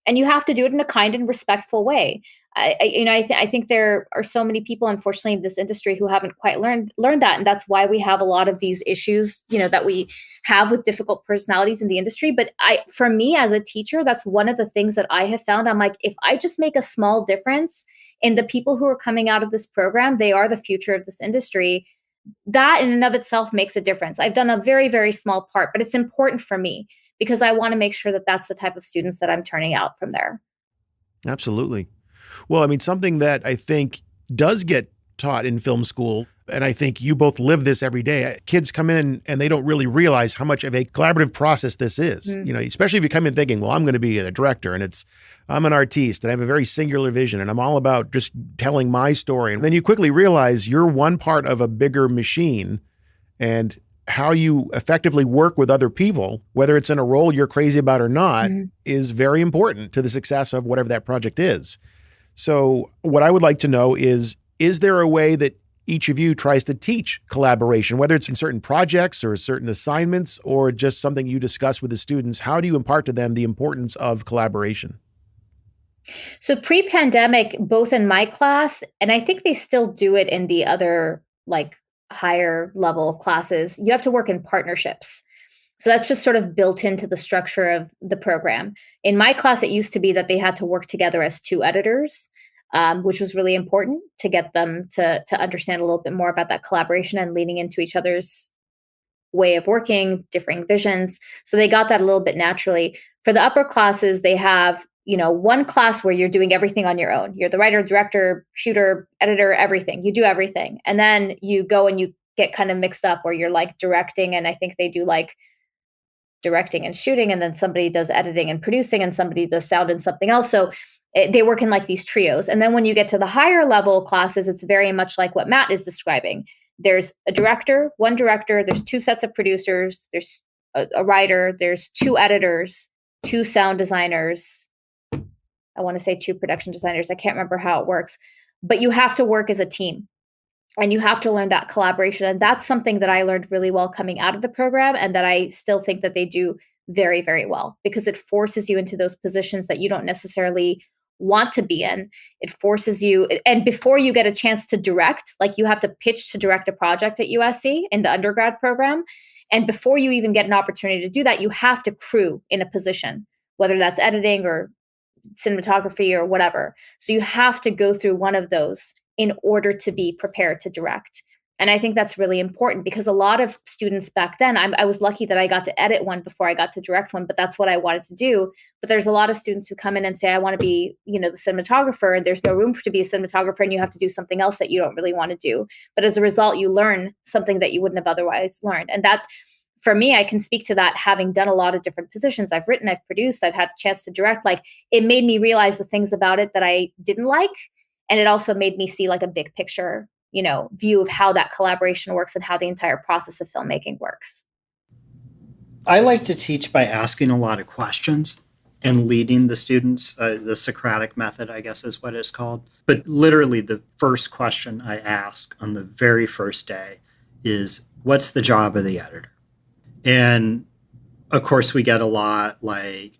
And you have to do it in a kind and respectful way. I think there are so many people, unfortunately, in this industry who haven't quite learned that. And that's why we have a lot of these issues, that we have with difficult personalities in the industry. But for me as a teacher, that's one of the things that I have found. I'm like, if I just make a small difference in the people who are coming out of this program, they are the future of this industry. That in and of itself makes a difference. I've done a very, very small part, but it's important for me because I want to make sure that that's the type of students that I'm turning out from there. Absolutely. Well, something that I think does get taught in film school, and I think you both live this every day. Kids come in and they don't really realize how much of a collaborative process this is. Especially if you come in thinking, well, I'm going to be a director and I'm an artiste and I have a very singular vision and I'm all about just telling my story. And then you quickly realize you're one part of a bigger machine, and how you effectively work with other people, whether it's in a role you're crazy about or not, is very important to the success of whatever that project is. So what I would like to know is there a way that each of you tries to teach collaboration, whether it's in certain projects or certain assignments or just something you discuss with the students? How do you impart to them the importance of collaboration? So pre-pandemic, both in my class, and I think they still do it in the other higher level classes, you have to work in partnerships. So that's just sort of built into the structure of the program. In my class, it used to be that they had to work together as two editors, which was really important to get them to understand a little bit more about that collaboration and leaning into each other's way of working, differing visions. So they got that a little bit naturally. For the upper classes, they have, one class where you're doing everything on your own. You're the writer, director, shooter, editor, everything. You do everything. And then you go and you get kind of mixed up where you're like directing. And I think they do like directing and shooting, and then somebody does editing and producing, and somebody does sound and something else. So they work in like these trios. And then when you get to the higher level classes, it's very much like what Matt is describing. There's a director, one director, there's two sets of producers, there's a writer, there's two editors, two sound designers. I want to say two production designers. I can't remember how it works, but you have to work as a team. And you have to learn that collaboration. And that's something that I learned really well coming out of the program, and that I still think that they do very, very well, because it forces you into those positions that you don't necessarily want to be in. It forces you, and before you get a chance to direct, like you have to pitch to direct a project at USC in the undergrad program. And before you even get an opportunity to do that, you have to crew in a position, whether that's editing or cinematography or whatever. So you have to go through one of those in order to be prepared to direct. And I think that's really important, because a lot of students back then, I was lucky that I got to edit one before I got to direct one, but that's what I wanted to do. But there's a lot of students who come in and say, I want to be, the cinematographer, and there's no room to be a cinematographer, and you have to do something else that you don't really want to do. But as a result, you learn something that you wouldn't have otherwise learned. And that, for me, I can speak to that, having done a lot of different positions. I've written, I've produced, I've had a chance to direct. Like, it made me realize the things about it that I didn't like. And it also made me see like a big picture, view of how that collaboration works and how the entire process of filmmaking works. I like to teach by asking a lot of questions and leading the students. The Socratic method, I guess, is what it's called. But literally the first question I ask on the very first day is, what's the job of the editor? And of course, we get a lot like,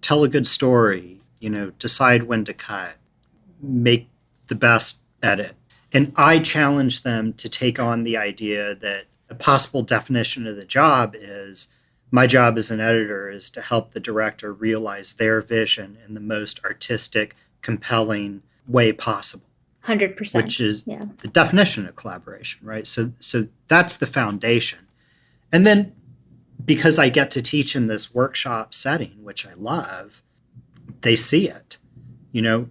tell a good story, decide when to cut, make the best edit. And I challenge them to take on the idea that a possible definition of the job is, my job as an editor is to help the director realize their vision in the most artistic, compelling way possible. 100%. Which is the definition of collaboration, right? So that's the foundation. And then, because I get to teach in this workshop setting, which I love, they see it.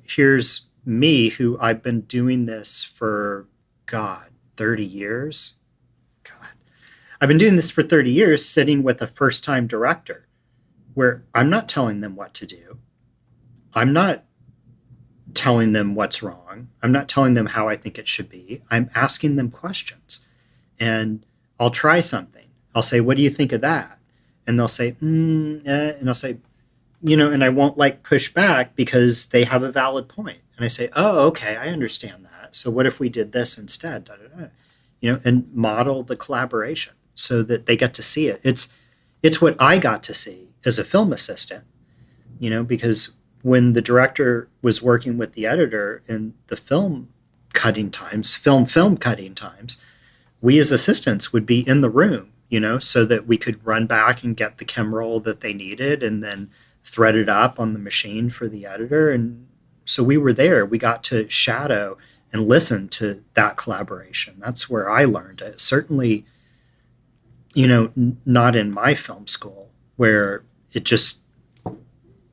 Here's me, who I've been doing this for, 30 years. I've been doing this for 30 years, sitting with a first-time director, where I'm not telling them what to do. I'm not telling them what's wrong. I'm not telling them how I think it should be. I'm asking them questions. And I'll try something. I'll say, what do you think of that? And they'll say, and I'll say, and I won't push back, because they have a valid point. And I say, oh, okay, I understand that. So what if we did this instead? Da, da, da. And model the collaboration so that they get to see it. It's what I got to see as a film assistant, because when the director was working with the editor in the film cutting times, film cutting times, we as assistants would be in the room, so that we could run back and get the chem roll that they needed, and then thread it up on the machine for the editor. And so we were there. We got to shadow and listen to that collaboration. That's where I learned it. Certainly, not in my film school, where it just,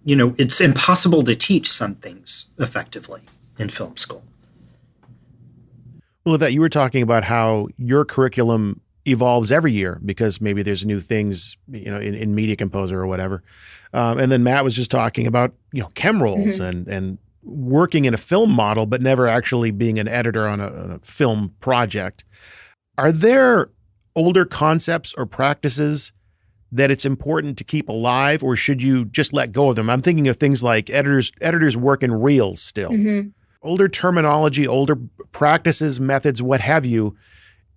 it's impossible to teach some things effectively in film school. Well, Yvette, you were talking about how your curriculum evolves every year because maybe there's new things, in Media Composer or whatever. And then Matt was just talking about, chem rolls and working in a film model, but never actually being an editor on a film project. Are there older concepts or practices that it's important to keep alive, or should you just let go of them? I'm thinking of things like editors work in reels still. Mm-hmm. Older terminology, older practices, methods, what have you.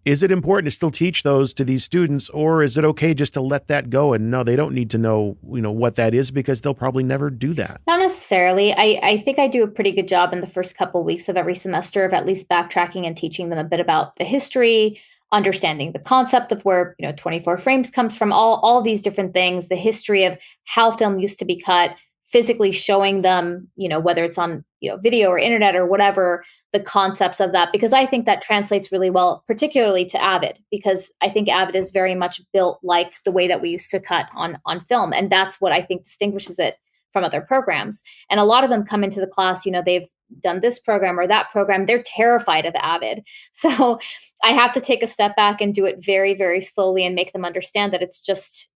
Is it important to still teach those to these students, or is it okay just to let that go and no, they don't need to know, what that is, because they'll probably never do that? Not necessarily. I think I do a pretty good job in the first couple of weeks of every semester of at least backtracking and teaching them a bit about the history, understanding the concept of where 24 frames comes from, all these different things, the history of how film used to be cut, physically showing them, whether it's on video or internet or whatever, the concepts of that, because I think that translates really well, particularly to Avid, because I think Avid is very much built like the way that we used to cut on film, and that's what I think distinguishes it from other programs. And a lot of them come into the class, they've done this program or that program, they're terrified of Avid. So I have to take a step back and do it very, very slowly and make them understand that it's just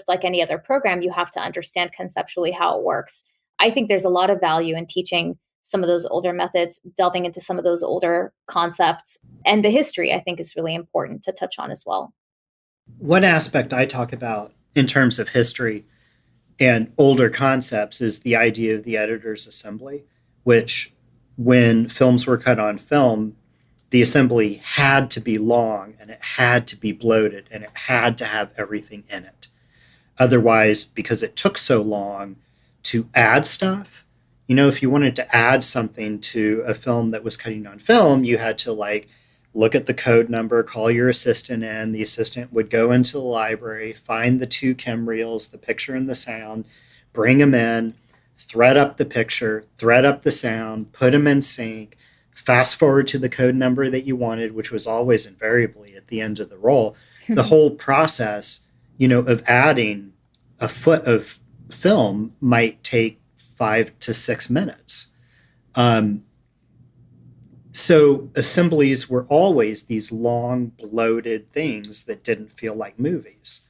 like any other program. You have to understand conceptually how it works. I think there's a lot of value in teaching some of those older methods, delving into some of those older concepts, and the history, I think, is really important to touch on as well. One aspect I talk about in terms of history and older concepts is the idea of the editor's assembly, which when films were cut on film, the assembly had to be long and it had to be bloated and it had to have everything in it. Otherwise, because it took so long to add stuff, if you wanted to add something to a film that was cutting on film, you had to look at the code number, call your assistant in. The assistant would go into the library, find the 2 chem reels, the picture and the sound, bring them in, thread up the picture, thread up the sound, put them in sync, fast forward to the code number that you wanted, which was always invariably at the end of the roll. The whole process, of adding a foot of film might take 5 to 6 minutes. So assemblies were always these long, bloated things that didn't feel like movies.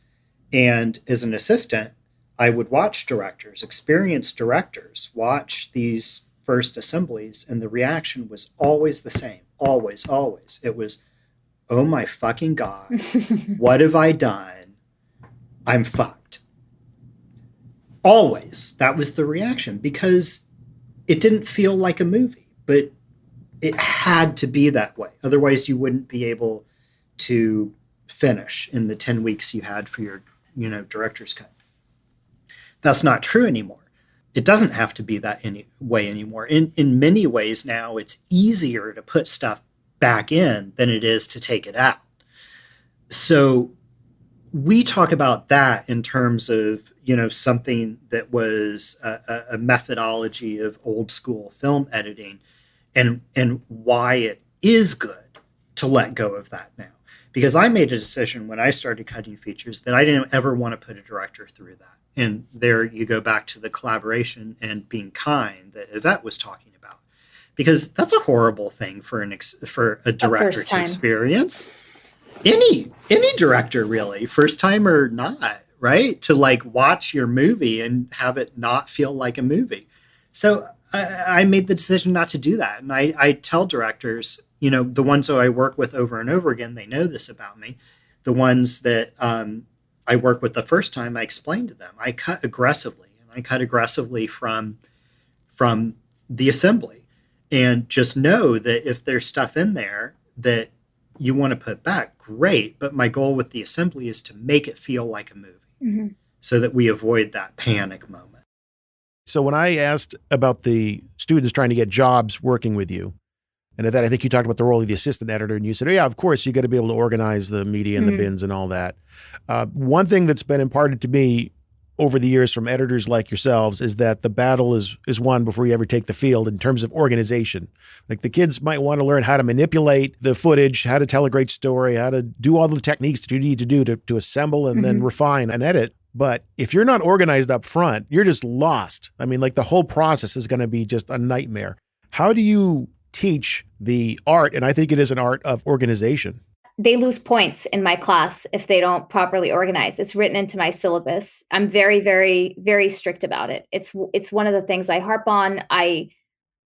And as an assistant, I would watch directors, experienced directors, watch these first assemblies, and the reaction was always the same. Always, always. It was, oh my fucking God, what have I done? I'm fucked. Always. That was the reaction because it didn't feel like a movie, but it had to be that way. Otherwise, you wouldn't be able to finish in the 10 weeks you had for your, director's cut. That's not true anymore. It doesn't have to be that way anymore. In many ways now, it's easier to put stuff back in than it is to take it out. So we talk about that in terms of, something that was a methodology of old school film editing and why it is good to let go of that now. Because I made a decision when I started cutting features that I didn't ever want to put a director through that. And there you go back to the collaboration and being kind that Yvette was talking about, because that's a horrible thing for a director to experience. Any director really, first time or not, right? To watch your movie and have it not feel like a movie. So I made the decision not to do that. And I tell directors, the ones who I work with over and over again, they know this about me. The ones that I work with the first time, I explain to them, I cut aggressively, and I cut aggressively from the assembly. And just know that if there's stuff in there that you want to put back, great. But my goal with the assembly is to make it feel like a movie so that we avoid that panic moment. So when I asked about the students trying to get jobs working with you, and I think you talked about the role of the assistant editor, and you said, oh, yeah, of course, you got to be able to organize the media and the bins and all that. One thing that's been imparted to me over the years from editors like yourselves is that the battle is won before you ever take the field in terms of organization. Like the kids might want to learn how to manipulate the footage, how to tell a great story, how to do all the techniques that you need to do to assemble and then refine and edit. But if you're not organized up front, you're just lost. I mean, the whole process is going to be just a nightmare. How do you teach the art, and I think it is an art of organization? They lose points in my class if they don't properly organize. It's written into my syllabus. I'm very, very, very strict about it. It's one of the things I harp on.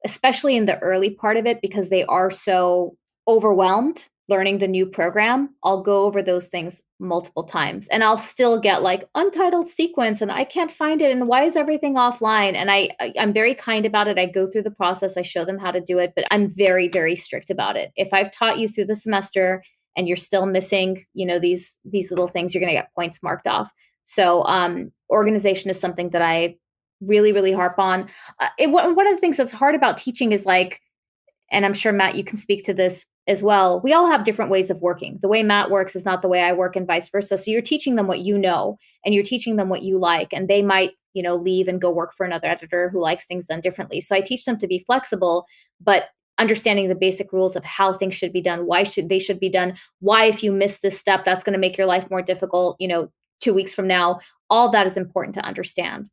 Especially in the early part of it, because they are so overwhelmed learning the new program, I'll go over those things multiple times, and I'll still get untitled sequence and I can't find it. And why is everything offline? And I'm very kind about it. I go through the process. I show them how to do it, but I'm very, very strict about it. If I've taught you through the semester and you're still missing, these little things, you're going to get points marked off. So organization is something that I really, really harp on. One of the things that's hard about teaching is and I'm sure, Matt, you can speak to this, as well, we all have different ways of working. The way Matt works is not the way I work and vice versa. So you're teaching them what you know and you're teaching them what you like. And they might, leave and go work for another editor who likes things done differently. So I teach them to be flexible, but understanding the basic rules of how things should be done, why they should be done, why if you miss this step, that's going to make your life more difficult, 2 weeks from now. All that is important to understand.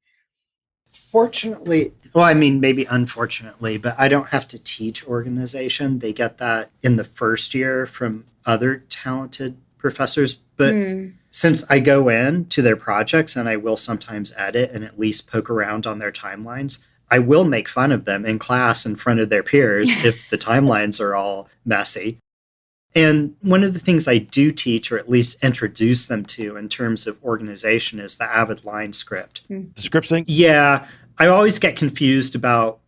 Fortunately, well, I mean, maybe unfortunately, but I don't have to teach organization. They get that in the first year from other talented professors. But since I go in to their projects and I will sometimes edit and at least poke around on their timelines, I will make fun of them in class in front of their peers if the timelines are all messy. And one of the things I do teach, or at least introduce them to in terms of organization, is the Avid line script. The script sync? Yeah. I always get confused about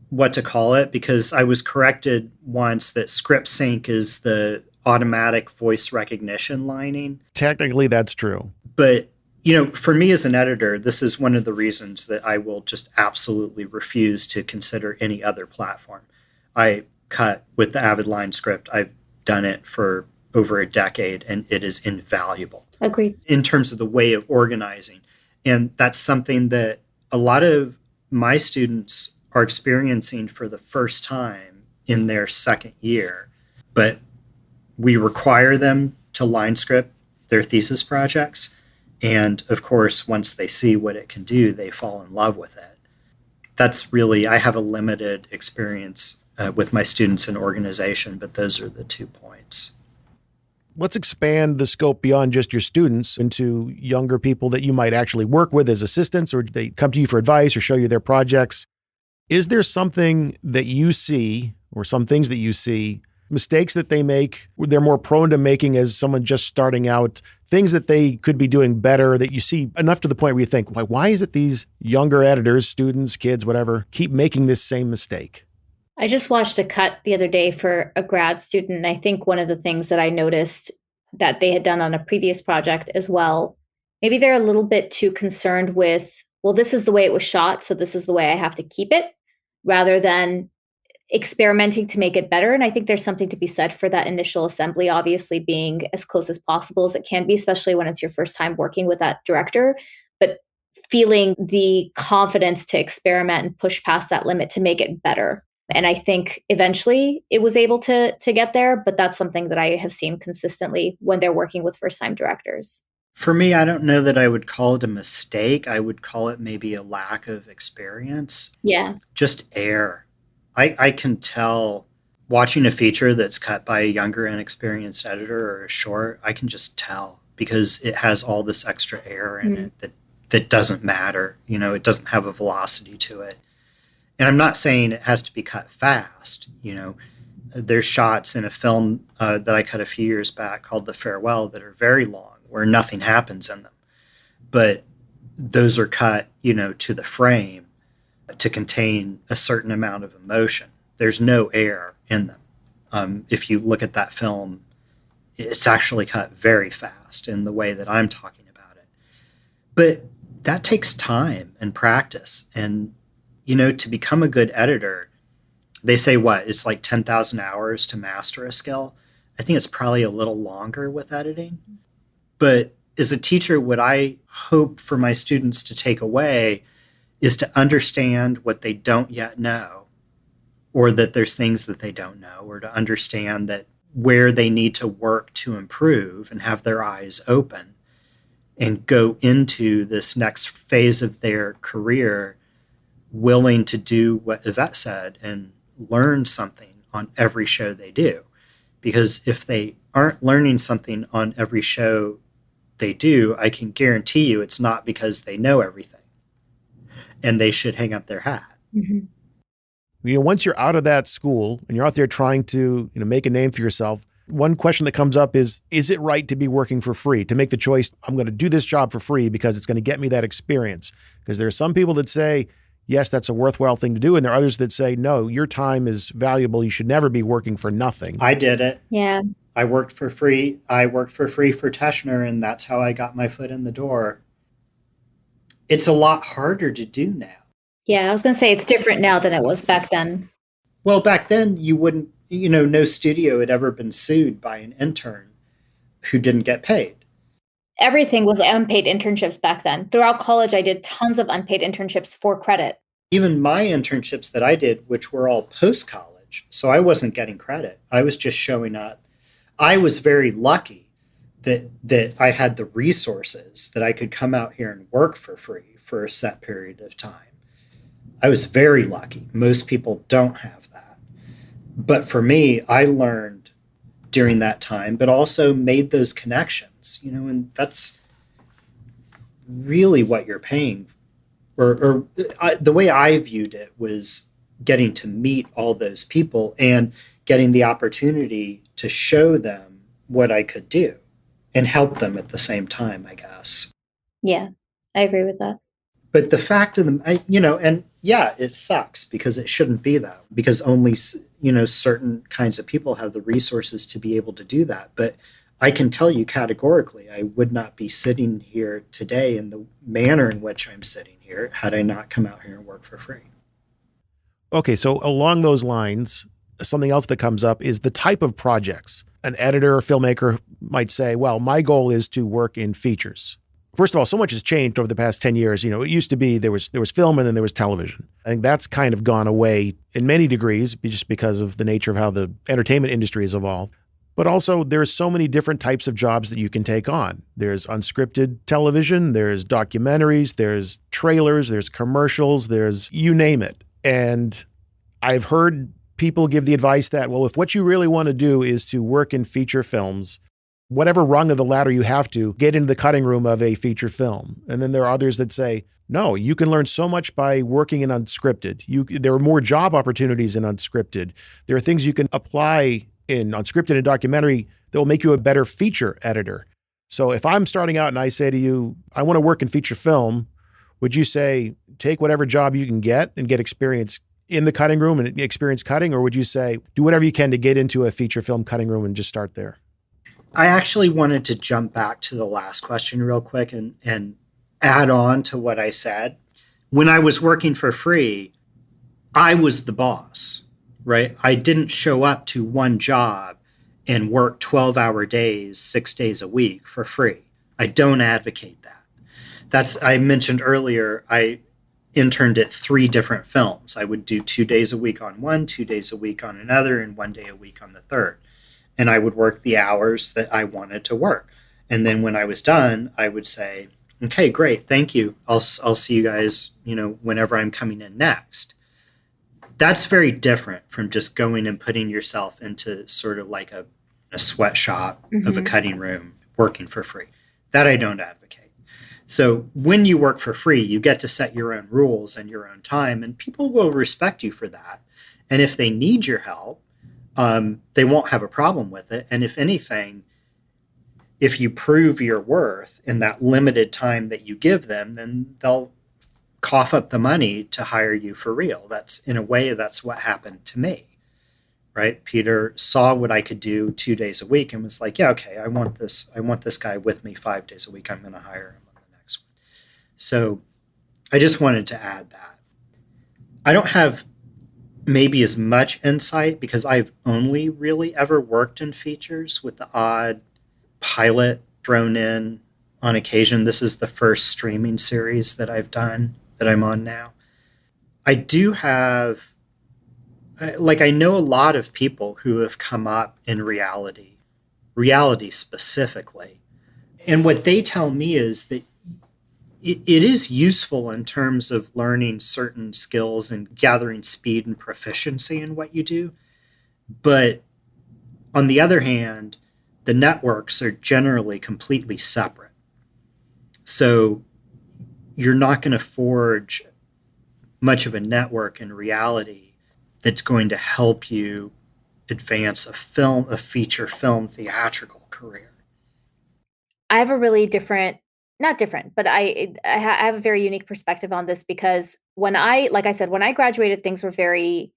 what to call it because I was corrected once that script sync is the automatic voice recognition lining. Technically, that's true. But, for me as an editor, this is one of the reasons that I will just absolutely refuse to consider any other platform. I cut with the Avid line script. I've done it for over a decade, and it is invaluable. Agreed. In terms of the way of organizing. And that's something that a lot of my students are experiencing for the first time in their second year. But we require them to line script their thesis projects. And of course, once they see what it can do, they fall in love with it. That's really, I have a limited experience with my students in organization, but those are the 2 points. Let's expand the scope beyond just your students into younger people that you might actually work with as assistants, or they come to you for advice or show you their projects. Is there something that you see, or some things that you see, mistakes that they make, they're more prone to making as someone just starting out, things that they could be doing better that you see enough to the point where you think, why is it these younger editors, students, kids, whatever, keep making this same mistake? I just watched a cut the other day for a grad student. And I think one of the things that I noticed that they had done on a previous project as well, maybe they're a little bit too concerned with, well, this is the way it was shot, so this is the way I have to keep it, rather than experimenting to make it better. And I think there's something to be said for that initial assembly, obviously being as close as possible as it can be, especially when it's your first time working with that director. But feeling the confidence to experiment and push past that limit to make it better. And I think eventually it was able to get there, but that's something that I have seen consistently when they're working with first-time directors. For me, I don't know that I would call it a mistake. I would call it maybe a lack of experience. Yeah. Just air. I can tell watching a feature that's cut by a younger, inexperienced editor or a short, I can just tell because it has all this extra air in it that doesn't matter. It doesn't have a velocity to it. And I'm not saying it has to be cut fast. There's shots in a film that I cut a few years back called The Farewell that are very long, where nothing happens in them. But those are cut, to the frame to contain a certain amount of emotion. There's no air in them. If you look at that film, it's actually cut very fast in the way that I'm talking about it. But that takes time and practice. And to become a good editor, they say it's like 10,000 hours to master a skill. I think it's probably a little longer with editing. But as a teacher, what I hope for my students to take away is to understand what they don't yet know, or that there's things that they don't know, or to understand that where they need to work to improve and have their eyes open and go into this next phase of their career willing to do what Yvette said and learn something on every show they do. Because if they aren't learning something on every show they do, I can guarantee you it's not because they know everything and they should hang up their hat. Mm-hmm. Once you're out of that school and you're out there trying to make a name for yourself, one question that comes up is it right to be working for free, to make the choice, I'm going to do this job for free because it's going to get me that experience? Because there are some people that say, yes, that's a worthwhile thing to do. And there are others that say, no, your time is valuable. You should never be working for nothing. I did it. Yeah. I worked for free. I worked for free for Teschner, and that's how I got my foot in the door. It's a lot harder to do now. Yeah, I was going to say it's different now than it was back then. Well, back then you wouldn't, no studio had ever been sued by an intern who didn't get paid. Everything was unpaid internships back then. Throughout college, I did tons of unpaid internships for credit. Even my internships that I did, which were all post-college, so I wasn't getting credit. I was just showing up. I was very lucky that I had the resources that I could come out here and work for free for a set period of time. I was very lucky. Most people don't have that. But for me, I learned during that time, but also made those connections, and that's really what you're paying. The way I viewed it was getting to meet all those people and getting the opportunity to show them what I could do and help them at the same time, I guess. Yeah, I agree with that. But the fact of and yeah, it sucks because it shouldn't be that, because only, certain kinds of people have the resources to be able to do that. But I can tell you categorically, I would not be sitting here today in the manner in which I'm sitting here had I not come out here and work for free. Okay, so along those lines, something else that comes up is the type of projects. An editor or filmmaker might say, well, my goal is to work in features. First of all, so much has changed over the past 10 years. It used to be there was film and then there was television. I think that's kind of gone away in many degrees just because of the nature of how the entertainment industry has evolved. But also there's so many different types of jobs that you can take on. There's unscripted television, there's documentaries, there's trailers, there's commercials, there's you name it. And I've heard people give the advice that, well, if what you really want to do is to work in feature films, whatever rung of the ladder you have to, get into the cutting room of a feature film. And then there are others that say, no, you can learn so much by working in unscripted. There are more job opportunities in unscripted. There are things you can apply in unscripted and documentary that will make you a better feature editor. So if I'm starting out and I say to you, I want to work in feature film, would you say, take whatever job you can get and get experience in the cutting room and experience cutting? Or would you say, do whatever you can to get into a feature film cutting room and just start there? I actually wanted to jump back to the last question real quick and add on to what I said. When I was working for free, I was the boss, right? I didn't show up to one job and work 12-hour days, 6 days a week for free. I don't advocate that. I mentioned earlier, I interned at 3 different films. I would do 2 days a week on one, 2 days a week on another, and 1 day a week on the third. And I would work the hours that I wanted to work. And then when I was done, I would say, okay, great, thank you. I'll see you guys, whenever I'm coming in next. That's very different from just going and putting yourself into sort of like a sweatshop of a cutting room working for free. That I don't advocate. So when you work for free, you get to set your own rules and your own time, and people will respect you for that. And if they need your help, they won't have a problem with it. And if anything, if you prove your worth in that limited time that you give them, then they'll cough up the money to hire you for real. That's what happened to me, right? Peter saw what I could do 2 days a week and was like, yeah, okay, I want this guy with me 5 days a week. I'm going to hire him on the next one. So I just wanted to add that. I don't have maybe as much insight because I've only really ever worked in features with the odd pilot thrown in on occasion. This is the first streaming series that I've done that I'm on now. I do have, I know a lot of people who have come up in reality specifically. And what they tell me is that it is useful in terms of learning certain skills and gathering speed and proficiency in what you do. But on the other hand, the networks are generally completely separate. So you're not going to forge much of a network in reality that's going to help you advance a feature film theatrical career. I have a really not different, but I have a very unique perspective on this because when I graduated, things were very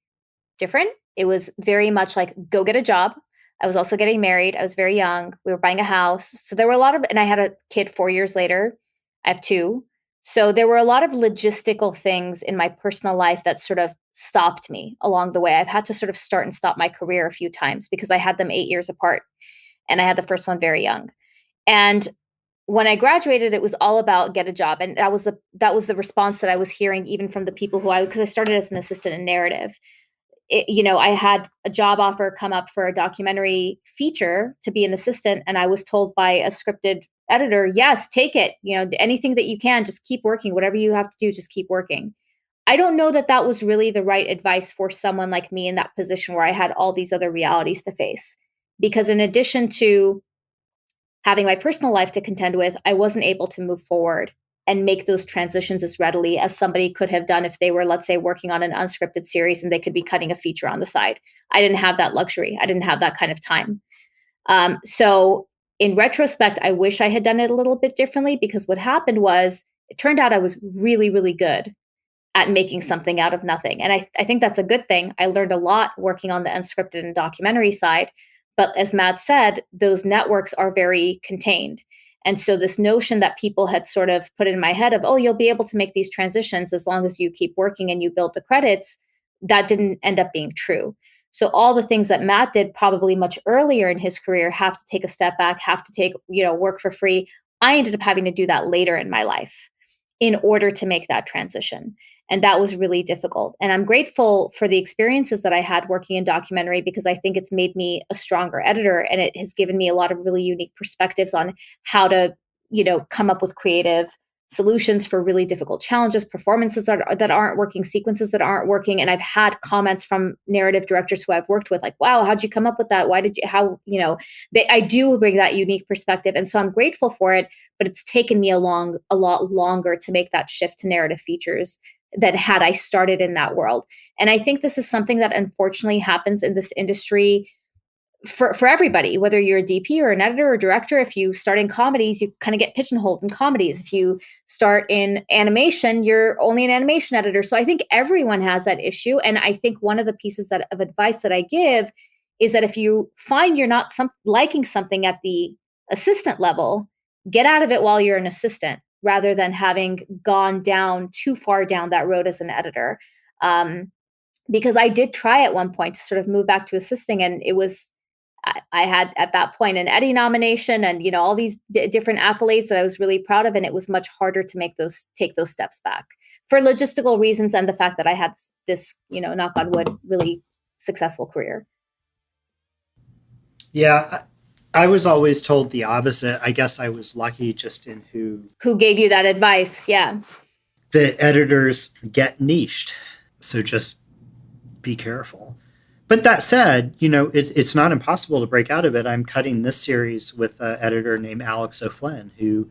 different. It was very much like, go get a job. I was also getting married. I was very young. We were buying a house. So there were and I had a kid 4 years later. I have 2. So there were a lot of logistical things in my personal life that sort of stopped me along the way. I've had to sort of start and stop my career a few times because I had them 8 years apart, and I had the first one very young. And when I graduated, it was all about get a job. And that was the response that I was hearing even from the people because I started as an assistant in narrative. I had a job offer come up for a documentary feature to be an assistant. And I was told by a scripted editor, yes, take it, anything that you can, just keep working, whatever you have to do, just keep working. I don't know that that was really the right advice for someone like me in that position where I had all these other realities to face. Because in addition to having my personal life to contend with, I wasn't able to move forward and make those transitions as readily as somebody could have done if they were, let's say, working on an unscripted series and they could be cutting a feature on the side. I didn't have that luxury. I didn't have that kind of time. So in retrospect, I wish I had done it a little bit differently, because what happened was it turned out I was really, really good at making something out of nothing. And I think that's a good thing. I learned a lot working on the unscripted and documentary side. But as Matt said, those networks are very contained. And so this notion that people had sort of put in my head of, oh, you'll be able to make these transitions as long as you keep working and you build the credits, that didn't end up being true. So all the things that Matt did probably much earlier in his career, have to take a step back, have to take, work for free. I ended up having to do that later in my life in order to make that transition. And that was really difficult. And I'm grateful for the experiences that I had working in documentary, because I think it's made me a stronger editor, and it has given me a lot of really unique perspectives on how to, come up with creative solutions for really difficult challenges, performances that aren't working, sequences that aren't working. And I've had comments from narrative directors who I've worked with, like, wow, how'd you come up with that? Why did you, I do bring that unique perspective. And so I'm grateful for it, but it's taken me a lot longer to make that shift to narrative features than had I started in that world. And I think this is something that unfortunately happens in this industry for everybody, whether you're a DP or an editor or director. If you start in comedies, you kind of get pigeonholed in comedies. If you start in animation, you're only an animation editor. So I think everyone has that issue. And I think one of the pieces of advice that I give is that if you find you're not liking something at the assistant level, get out of it while you're an assistant, rather than having gone down too far down that road as an editor. Because I did try at one point to sort of move back to assisting, and it was, I had at that point an Eddie nomination and, all these different accolades that I was really proud of. And it was much harder to take those steps back for logistical reasons, and the fact that I had this, knock on wood, really successful career. Yeah. I was always told the opposite. I guess I was lucky just in who gave you that advice. Yeah. The editors get niched. So just be careful. But that said, it's not impossible to break out of it. I'm cutting this series with an editor named Alex O'Flynn, who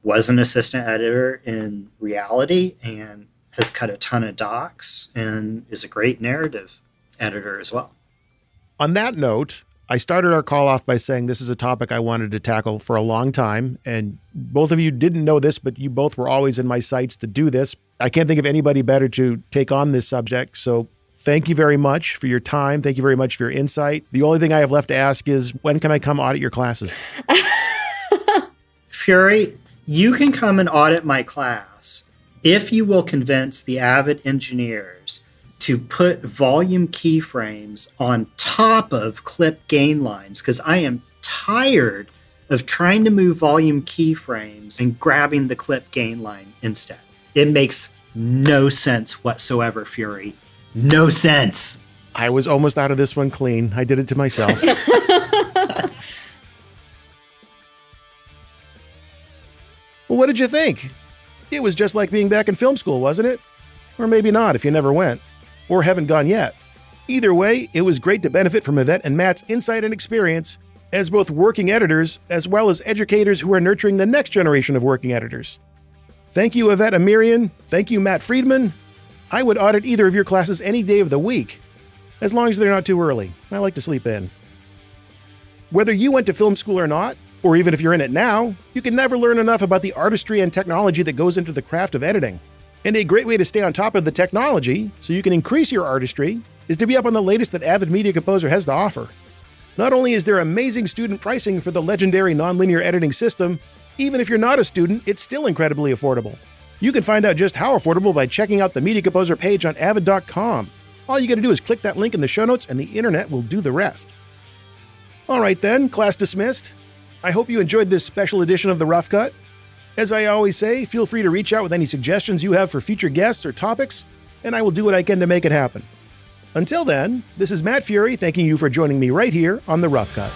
was an assistant editor in reality and has cut a ton of docs and is a great narrative editor as well. On that note, I started our call off by saying this is a topic I wanted to tackle for a long time. And both of you didn't know this, but you both were always in my sights to do this. I can't think of anybody better to take on this subject. So thank you very much for your time. Thank you very much for your insight. The only thing I have left to ask is, when can I come audit your classes? Fury, you can come and audit my class if you will convince the Avid engineers to put volume keyframes on top of clip gain lines, because I am tired of trying to move volume keyframes and grabbing the clip gain line instead. It makes no sense whatsoever, Fury. No sense. I was almost out of this one clean. I did it to myself. Well, what did you think? It was just like being back in film school, wasn't it? Or maybe not if you never went. Or haven't gone yet. Either way, it was great to benefit from Yvette and Matt's insight and experience as both working editors as well as educators who are nurturing the next generation of working editors. Thank you, Yvette Amirian. Thank you, Matt Friedman. I would audit either of your classes any day of the week, as long as they're not too early. I like to sleep in. Whether you went to film school or not, or even if you're in it now, you can never learn enough about the artistry and technology that goes into the craft of editing. And a great way to stay on top of the technology, so you can increase your artistry, is to be up on the latest that Avid Media Composer has to offer. Not only is there amazing student pricing for the legendary nonlinear editing system, Even if you're not a student, it's still incredibly affordable. You can find out just how affordable by checking out the Media Composer page on avid.com. All you gotta do is click that link in the show notes and the internet will do the rest. All right then, class dismissed. I hope you enjoyed this special edition of The Rough Cut. As I always say, feel free to reach out with any suggestions you have for future guests or topics, and I will do what I can to make it happen. Until then, this is Matt Fury thanking you for joining me right here on The Rough Cut.